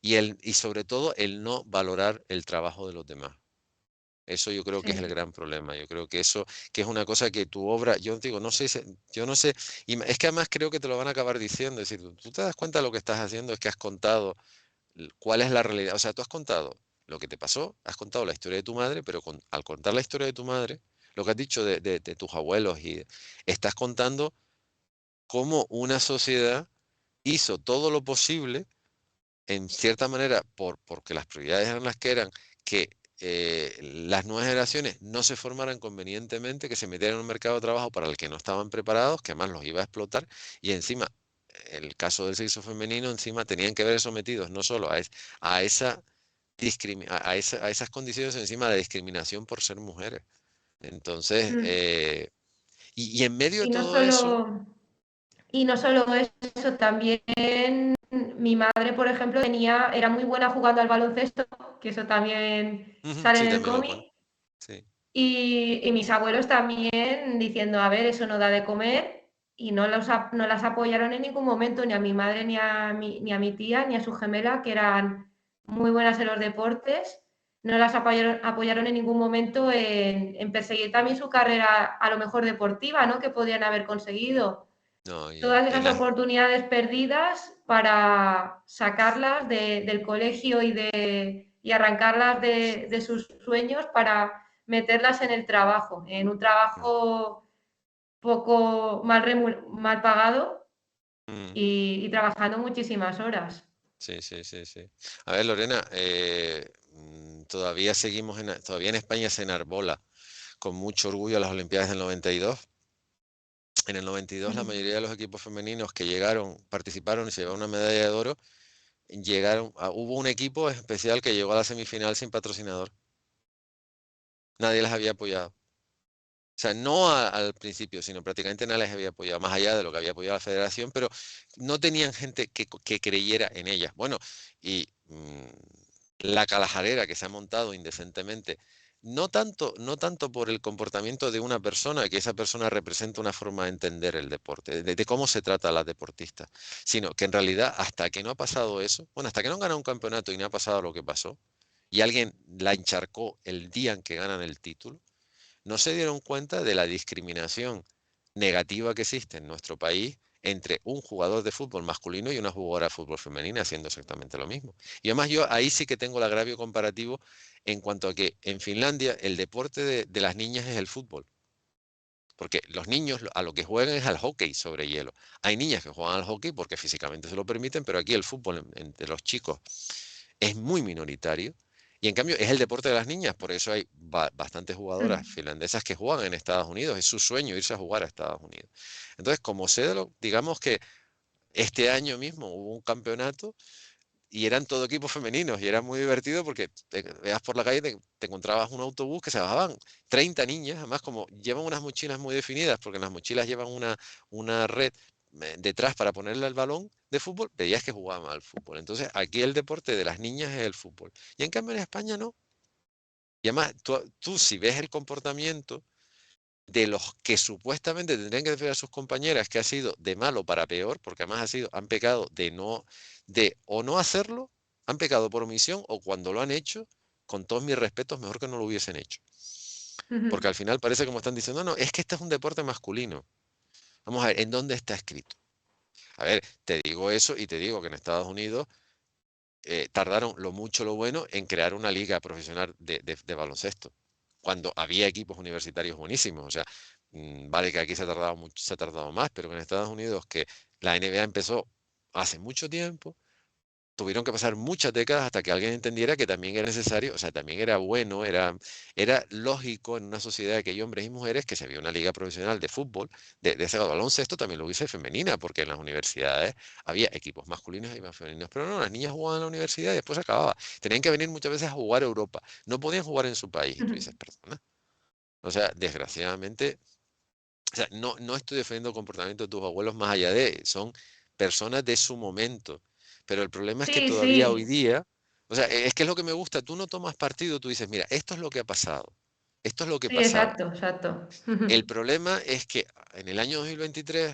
y sobre todo el no valorar el trabajo de los demás. Eso yo creo que es el Sí. gran problema. Yo creo que eso, que es una cosa que tu obra, yo digo, no sé, yo no sé, es que además creo que te lo van a acabar diciendo, es decir, tú te das cuenta de lo que estás haciendo, es que has contado cuál es la realidad, o sea, tú has contado lo que te pasó, has contado la historia de tu madre, pero al contar la historia de tu madre, lo que has dicho de tus abuelos, y estás contando cómo una sociedad hizo todo lo posible en cierta manera, porque las prioridades eran las que eran, que las nuevas generaciones no se formaran convenientemente, que se metieran en un mercado de trabajo para el que no estaban preparados, que además los iba a explotar, y encima, el caso del sexo femenino, encima tenían que ver sometidos no solo a esa a esas condiciones encima de discriminación por ser mujeres. Entonces, Mm. y en medio de Y no todo eso, solo, y no solo eso, también mi madre, por ejemplo, era muy buena jugando al baloncesto, que eso también ujú, sale sí, en el también lo pone, cómic. sí. Y mis abuelos también diciendo, a ver, eso no da de comer. no las apoyaron en ningún momento, ni a mi madre, ni a mi tía, ni a su gemela, que eran muy buenas en los deportes. No las apoyaron en ningún momento en perseguir también su carrera, a lo mejor deportiva, ¿no? Que podían haber conseguido. No, Todas esas oportunidades perdidas para sacarlas del colegio y arrancarlas de sus sueños para meterlas en el trabajo, en un trabajo poco mal pagado mm, y trabajando muchísimas horas. sí, sí, sí, sí. A ver, Lorena, todavía todavía en España se enarbola con mucho orgullo las Olimpiadas del 92. En el 92 la mayoría de los equipos femeninos que llegaron, participaron y se llevaron una medalla de oro, hubo un equipo especial que llegó a la semifinal sin patrocinador. Nadie las había apoyado. O sea, no al principio, sino prácticamente nadie les había apoyado, más allá de lo que había apoyado la federación, pero no tenían gente que creyera en ellas. Bueno, y la calajarera que se ha montado indecentemente, no tanto por el comportamiento de una persona, que esa persona representa una forma de entender el deporte, de cómo se trata a las deportistas, sino que en realidad hasta que no ha pasado eso, bueno, hasta que no han ganado un campeonato y no ha pasado lo que pasó, y alguien la encharcó el día en que ganan el título, no se dieron cuenta de la discriminación negativa que existe en nuestro país entre un jugador de fútbol masculino y una jugadora de fútbol femenina haciendo exactamente lo mismo. Y además yo ahí sí que tengo el agravio comparativo en cuanto a que en Finlandia el deporte de las niñas es el fútbol. Porque los niños a lo que juegan es al hockey sobre hielo. Hay niñas que juegan al hockey porque físicamente se lo permiten, pero aquí el fútbol entre los chicos es muy minoritario. Y en cambio es el deporte de las niñas, por eso hay bastantes jugadoras finlandesas que juegan en Estados Unidos. Es su sueño irse a jugar a Estados Unidos. Entonces, como sé de digamos que este año mismo hubo un campeonato y eran todo equipos femeninos y era muy divertido porque te veas por la calle, te encontrabas un autobús que se bajaban 30 niñas, además como llevan unas mochilas muy definidas, porque en las mochilas llevan una red detrás para ponerle el balón de fútbol, veías que jugaban al fútbol. Entonces aquí el deporte de las niñas es el fútbol. Y en cambio en España no. Y además tú si ves el comportamiento de los que supuestamente tendrían que defender a sus compañeras, que ha sido de malo para peor, porque además han pecado de o no hacerlo, han pecado por omisión, o cuando lo han hecho, con todos mis respetos, mejor que no lo hubiesen hecho. Porque al final parece como están diciendo, no, no, es que este es un deporte masculino. Vamos a ver, ¿en dónde está escrito? A ver, te digo eso y te digo que en Estados Unidos tardaron lo mucho lo bueno en crear una liga profesional de baloncesto, cuando había equipos universitarios buenísimos. O sea, vale que aquí se ha tardado mucho, se ha tardado más, pero que en Estados Unidos, que la NBA empezó hace mucho tiempo, tuvieron que pasar muchas décadas hasta que alguien entendiera que también era necesario, o sea, también era bueno, era lógico en una sociedad de que hay hombres y mujeres que se había una liga profesional de fútbol, de ese baloncesto también lo hubiese femenina, porque en las universidades había equipos masculinos y más femeninos, pero no, las niñas jugaban en la universidad y después se acababa. Tenían que venir muchas veces a jugar a Europa, no podían jugar en su país, y tú dices, perdona. O sea, desgraciadamente, o sea, no estoy defendiendo el comportamiento de tus abuelos más allá son personas de su momento. Pero el problema es que Sí, todavía hoy sí, día, o sea, es que es lo que me gusta, tú no tomas partido, tú dices, mira, esto es lo que ha pasado, esto es lo que sí, pasaba. exacto, exacto. El problema es que en el año 2023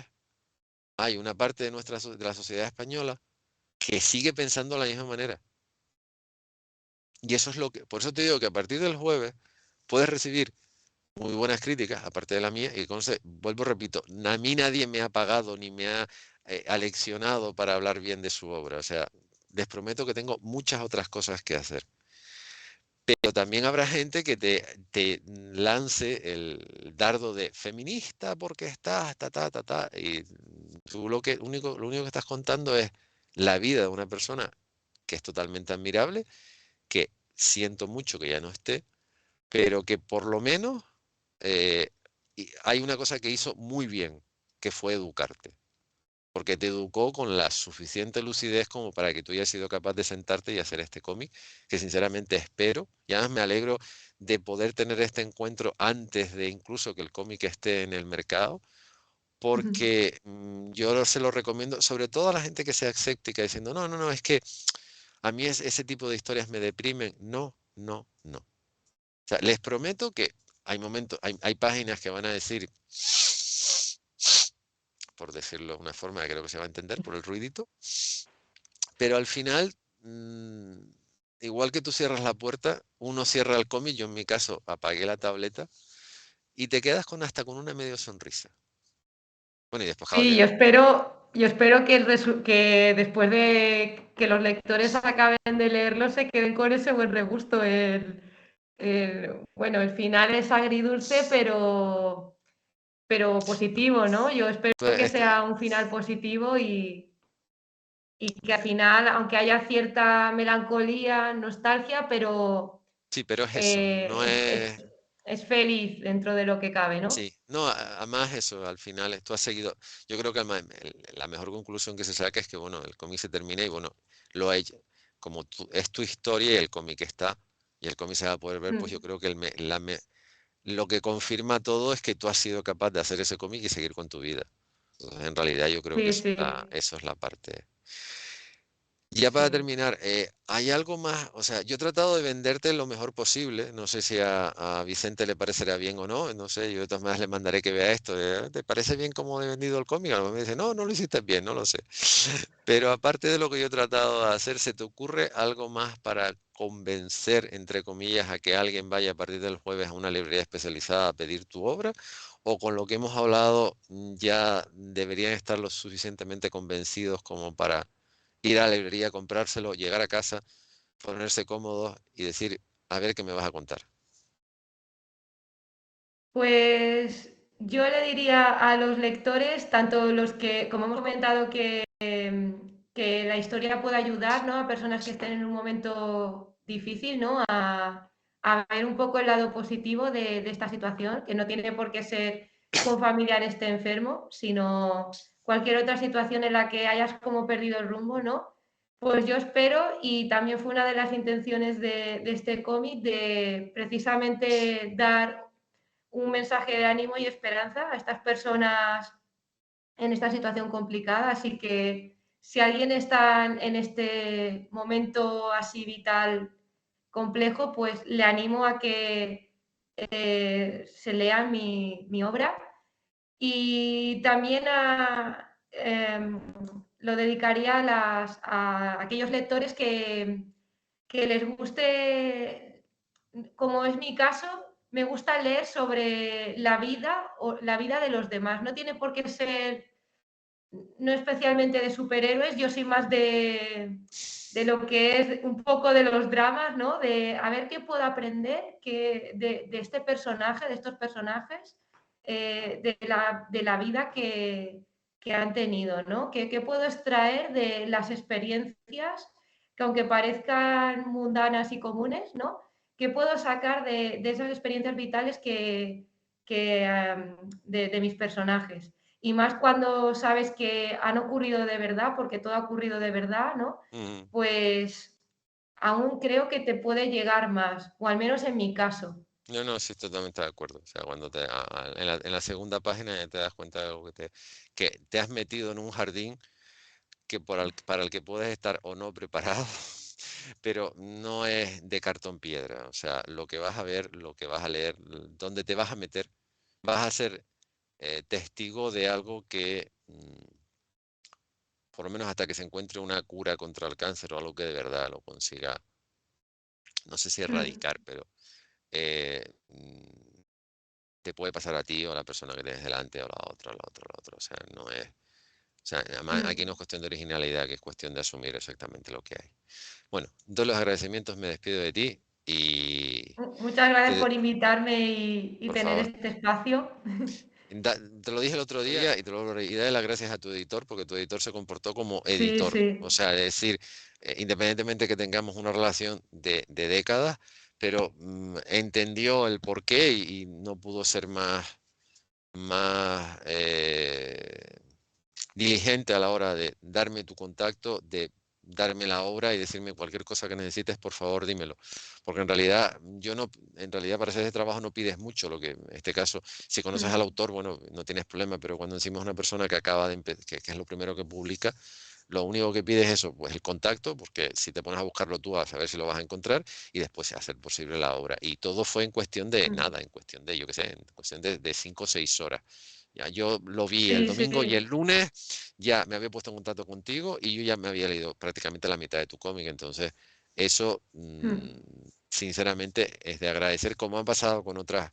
hay una parte de de la sociedad española que sigue pensando de la misma manera. Y eso es por eso te digo que a partir del jueves puedes recibir muy buenas críticas, aparte de la mía, y entonces, vuelvo, repito, a mí nadie me ha pagado ni me ha aleccionado para hablar bien de su obra. O sea, les prometo que tengo muchas otras cosas que hacer. Pero también habrá gente que te lance el dardo de feminista porque estás, ta, y tú lo único que estás contando es la vida de una persona que es totalmente admirable, que siento mucho que ya no esté, pero que por lo menos hay una cosa que hizo muy bien, que fue educarte, porque te educó con la suficiente lucidez como para que tú hayas sido capaz de sentarte y hacer este cómic, que sinceramente espero, y además me alegro de poder tener este encuentro antes de incluso que el cómic esté en el mercado, porque yo se lo recomiendo, sobre todo a la gente que sea escéptica, diciendo, no, no, no, es que a mí ese tipo de historias me deprimen. No, no, no. O sea, les prometo que hay momentos, hay páginas que van a decir por decirlo de una forma que creo que se va a entender por el ruidito. Pero al final, igual que tú cierras la puerta, uno cierra el cómic, yo en mi caso apagué la tableta y te quedas hasta con una medio sonrisa. Bueno, y después acabas Sí, de... yo espero que después de que los lectores acaben de leerlo se queden con ese buen regusto. Bueno, el final es agridulce, pero positivo, ¿no? Yo espero Pues, que sea un final positivo y que al final, aunque haya cierta melancolía, nostalgia, pero sí, pero es eso, no es... es feliz dentro de lo que cabe, ¿no? Sí, no, además eso, al final tú has seguido, yo creo que la mejor conclusión que se saca es que, bueno, el cómic se termina y, bueno, lo ha hecho, como es tu historia y el cómic está, y el cómic se va a poder ver, pues yo Mm. creo que lo que confirma todo es que tú has sido capaz de hacer ese cómic y seguir con tu vida. Entonces, en realidad yo creo que Sí, sí, eso es la parte. Ya para sí. terminar, ¿hay algo más? O sea, yo he tratado de venderte lo mejor posible. No sé si a Vicente le parecerá bien o no. No sé, yo de todas maneras le mandaré que vea esto. ¿Te parece bien cómo he vendido el cómic? A lo mejor me dice, no, no lo hiciste bien, no lo sé. Pero aparte de lo que yo he tratado de hacer, ¿se te ocurre algo más para convencer, entre comillas, a que alguien vaya a partir del jueves a una librería especializada a pedir tu obra? ¿O con lo que hemos hablado ya deberían estar lo suficientemente convencidos como para ir a la librería, comprárselo, llegar a casa, ponerse cómodos y decir, a ver qué me vas a contar? Pues yo le diría a los lectores, tanto los que, como hemos comentado, que la historia puede ayudar, ¿no? A personas que estén en un momento difícil, ¿no? A ver un poco el lado positivo de esta situación, que no tiene por qué ser que un familiar esté enfermo, sino cualquier otra situación en la que hayas como perdido el rumbo, ¿no? Pues yo espero, y también fue una de las intenciones de este cómic, de precisamente dar un mensaje de ánimo y esperanza a estas personas en esta situación complicada. Así que si alguien está en este momento así vital complejo, pues le animo a que se lea mi obra y también lo dedicaría a aquellos lectores que les guste, como es mi caso, me gusta leer sobre la vida o la vida de los demás. No tiene por qué ser, no especialmente de superhéroes, yo soy más de lo que es un poco de los dramas, ¿no? De a ver qué puedo aprender de este personaje, de estos personajes, de la vida que han tenido, ¿no? ¿Qué puedo extraer de las experiencias que aunque parezcan mundanas y comunes, ¿no? ¿Qué puedo sacar de esas experiencias vitales de mis personajes? Y más cuando sabes que han ocurrido de verdad, porque todo ha ocurrido de verdad, ¿no? Ujú. Pues aún creo que te puede llegar más, o al menos en mi caso. No, no, sí, totalmente de acuerdo. O sea, cuando en la segunda página ya te das cuenta de algo que te has metido en un jardín para el que puedes estar o no preparado, pero no es de cartón piedra. O sea, lo que vas a ver, lo que vas a leer, dónde te vas a meter, vas a ser testigo de algo que, por lo menos hasta que se encuentre una cura contra el cáncer o algo que de verdad lo consiga, no sé si Mm, erradicar, pero eh, mm, te puede pasar a ti o a la persona que tienes delante o la otra, la otra, la otra. O sea, no es, o sea, además aquí no mm. es cuestión de originalidad, que es cuestión de asumir exactamente lo que hay. Bueno, doy los agradecimientos, me despido de ti y Muchas gracias te- por invitarme y por tener favor. este espacio. Te lo dije el otro día y te lo vuelvo a repetir, y dale las gracias a tu editor porque tu editor se comportó como Sí, editor. O sí. sea, es decir, independientemente que tengamos una relación de décadas, pero entendió el porqué y no pudo ser más diligente a la hora de darme tu contacto, de darme la obra y decirme cualquier cosa que necesites, por favor, dímelo. Porque en realidad, en realidad para hacer ese trabajo no pides mucho, lo que en este caso, si conoces al Mm, autor, bueno, no tienes problema, pero cuando encima es una persona que acaba que es lo primero que publica, lo único que pides es eso, pues el contacto, porque si te pones a buscarlo tú, a saber si lo vas a encontrar, y después hacer posible la obra. Y todo fue en cuestión de mm. nada, en cuestión de, yo qué sé, en cuestión de 5 o 6 horas. Ya, yo lo vi el Sí, domingo y sí. el lunes ya me había puesto en contacto contigo y yo ya me había leído prácticamente la mitad de tu cómic. Entonces, eso, Mm, sinceramente, es de agradecer, como han pasado con otras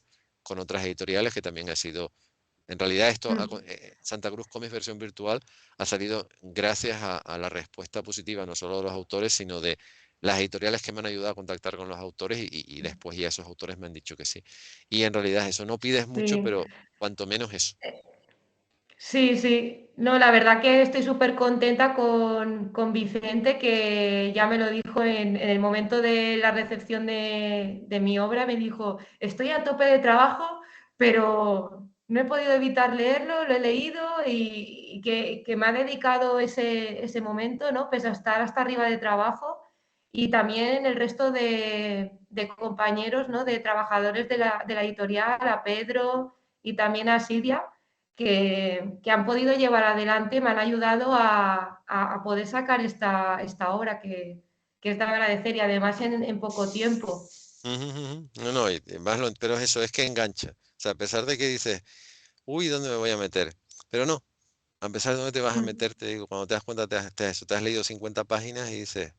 editoriales que también ha sido. En realidad, mm. Santa Cruz Comics versión virtual ha salido gracias a la respuesta positiva, no solo de los autores, sino de las editoriales que me han ayudado a contactar con los autores y después ya esos autores me han dicho que sí. Y en realidad eso no pides mucho, Sí. pero cuanto menos eso. Sí, sí. No, la verdad que estoy súper contenta con Vicente, que ya me lo dijo en el momento de la recepción de mi obra. Me dijo, estoy a tope de trabajo, pero no he podido evitar leerlo, lo he leído y que me ha dedicado ese momento, ¿no? Pese a estar hasta arriba de trabajo. Y también el resto de compañeros, ¿no? De trabajadores de la editorial, a Pedro y también a Silvia que han podido llevar adelante, me han ayudado a poder sacar esta obra que es de agradecer y además en poco tiempo. Ujú, ujú. No, no, pero eso es que engancha. O sea, a pesar de que dices, uy, ¿dónde me voy a meter? Pero no, a pesar de dónde te vas a Mm, meter, te digo, cuando te das cuenta, te has leído 50 páginas y dices,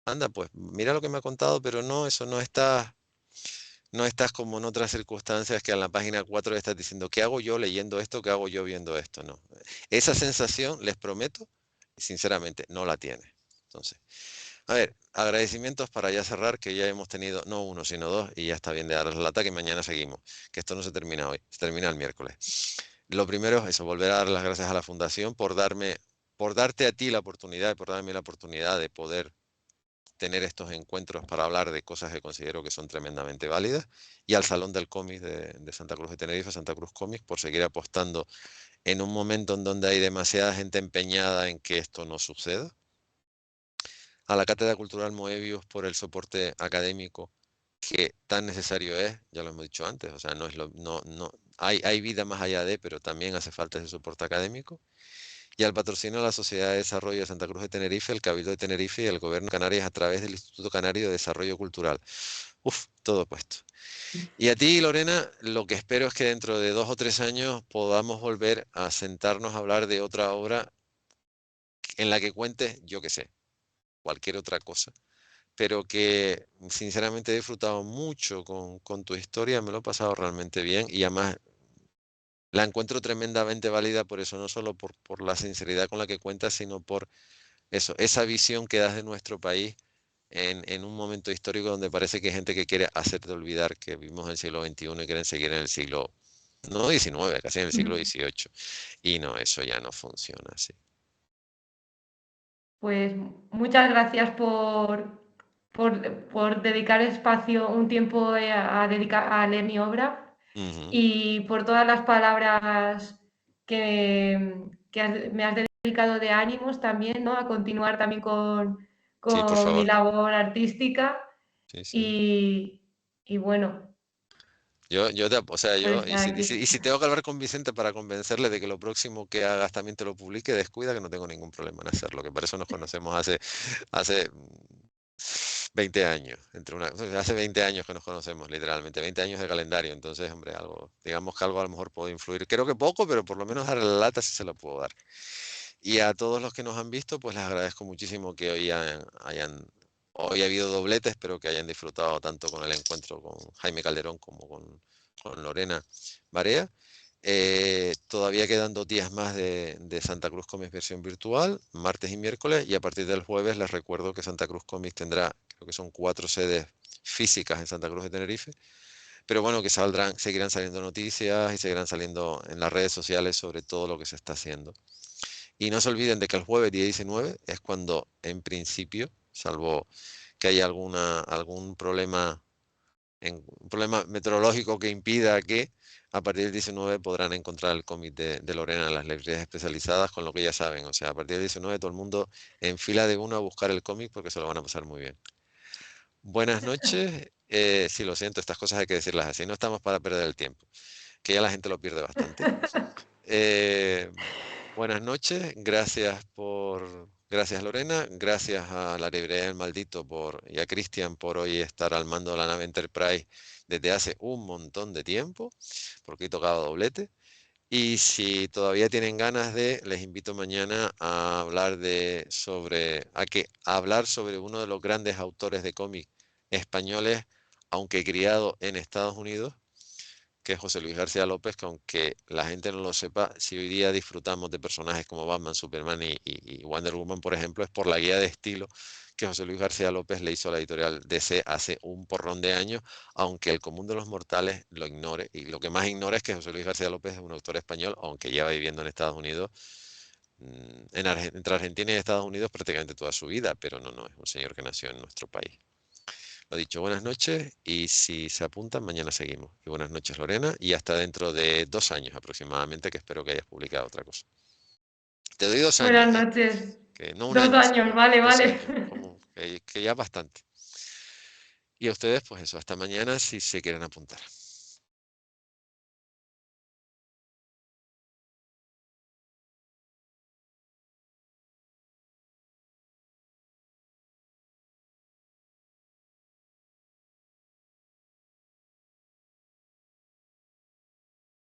anda, pues mira lo que me ha contado, pero no, eso no está. No estás como en otras circunstancias que en la página 4 estás diciendo, ¿qué hago yo leyendo esto? ¿Qué hago yo viendo esto? No. Esa sensación, les prometo, sinceramente, no la tiene. Entonces, a ver, agradecimientos para ya cerrar, que ya hemos tenido no uno, sino dos, y ya está bien de dar la lata, que mañana seguimos, que esto no se termina hoy, se termina el miércoles. Lo primero es eso, volver a dar las gracias a la Fundación por darte a ti la oportunidad, y por darme la oportunidad de poder tener estos encuentros para hablar de cosas que considero que son tremendamente válidas, y al Salón del Cómic de Santa Cruz de Tenerife, Santa Cruz Cómics, por seguir apostando en un momento en donde hay demasiada gente empeñada en que esto no suceda, a la Cátedra Cultural Moebius por el soporte académico que tan necesario es, ya lo hemos dicho antes, o sea, no es hay vida más allá de, pero también hace falta ese soporte académico, y al patrocinio de la Sociedad de Desarrollo de Santa Cruz de Tenerife, el Cabildo de Tenerife y el Gobierno de Canarias a través del Instituto Canario de Desarrollo Cultural. Uf, todo puesto. Y a ti, Lorena, lo que espero es que dentro de 2 o 3 años podamos volver a sentarnos a hablar de otra obra en la que cuentes, yo qué sé, cualquier otra cosa, pero que sinceramente he disfrutado mucho con tu historia, me lo he pasado realmente bien y además la encuentro tremendamente válida por eso, no solo por la sinceridad con la que cuentas, sino por eso, esa visión que das de nuestro país en un momento histórico donde parece que hay gente que quiere hacerte olvidar que vivimos en el siglo XXI y quieren seguir en el siglo, no XIX, casi en el siglo mm. XVIII. Y no, eso ya no funciona así. Pues muchas gracias por dedicar espacio, un tiempo a leer mi obra Ujú. y por todas las palabras me has dedicado de ánimos también, ¿no? A continuar también Sí, por con mi favor. labor artística Sí, sí. y, y bueno, O sea, pues y aquí. si tengo que hablar con Vicente para convencerle de que lo próximo que hagas también te lo publique, descuida que no tengo ningún problema en hacerlo, que por eso nos conocemos hace 20 años, o sea, hace 20 años que nos conocemos, literalmente, 20 años de calendario, entonces, hombre, algo, digamos que algo a lo mejor puede influir. Creo que poco, pero por lo menos darle la lata sí se la puedo dar. Y a todos los que nos han visto, pues les agradezco muchísimo que hoy ha habido dobletes, pero que hayan disfrutado tanto con el encuentro con Jaime Calderón como con Lorena Barea. Todavía quedan 2 días más de Santa Cruz Comics versión virtual, martes y miércoles, y a partir del jueves les recuerdo que Santa Cruz Comics tendrá, creo que son 4 sedes físicas en Santa Cruz de Tenerife, pero bueno, que seguirán saliendo noticias y seguirán saliendo en las redes sociales sobre todo lo que se está haciendo. Y no se olviden de que el jueves día 19 es cuando, en principio, salvo que haya algún un problema meteorológico que impida que a partir del 19 podrán encontrar el cómic de Lorena en las librerías especializadas, con lo que ya saben. O sea, a partir del 19 todo el mundo en fila de uno a buscar el cómic porque se lo van a pasar muy bien. Buenas noches. Sí, lo siento, estas cosas hay que decirlas así. No estamos para perder el tiempo, que ya la gente lo pierde bastante. Eh, Buenas noches, gracias Lorena, gracias a la librería del Maldito y a Cristian por hoy estar al mando de la nave Enterprise desde hace un montón de tiempo, porque he tocado doblete. Y si todavía tienen ganas de, les invito mañana a hablar a hablar sobre uno de los grandes autores de cómic españoles, aunque criado en Estados Unidos, que es José Luis García López, que aunque la gente no lo sepa, si hoy día disfrutamos de personajes como Batman, Superman y Wonder Woman, por ejemplo, es por la guía de estilo que José Luis García López le hizo a la editorial DC hace un porrón de años, aunque el común de los mortales lo ignore. Y lo que más ignora es que José Luis García López es un autor español, aunque lleva viviendo en Estados Unidos, entre Argentina y Estados Unidos prácticamente toda su vida, pero no, es un señor que nació en nuestro país. Lo dicho, buenas noches y si se apuntan, mañana seguimos. Y buenas noches, Lorena, y hasta dentro de 2 años aproximadamente, que espero que hayas publicado otra cosa. Te doy 2 años, Buenas ¿eh? noches. Que no un Dos año, años, vale, 2 años, vale. como que ya es bastante. Y a ustedes, pues eso, hasta mañana si se quieren apuntar.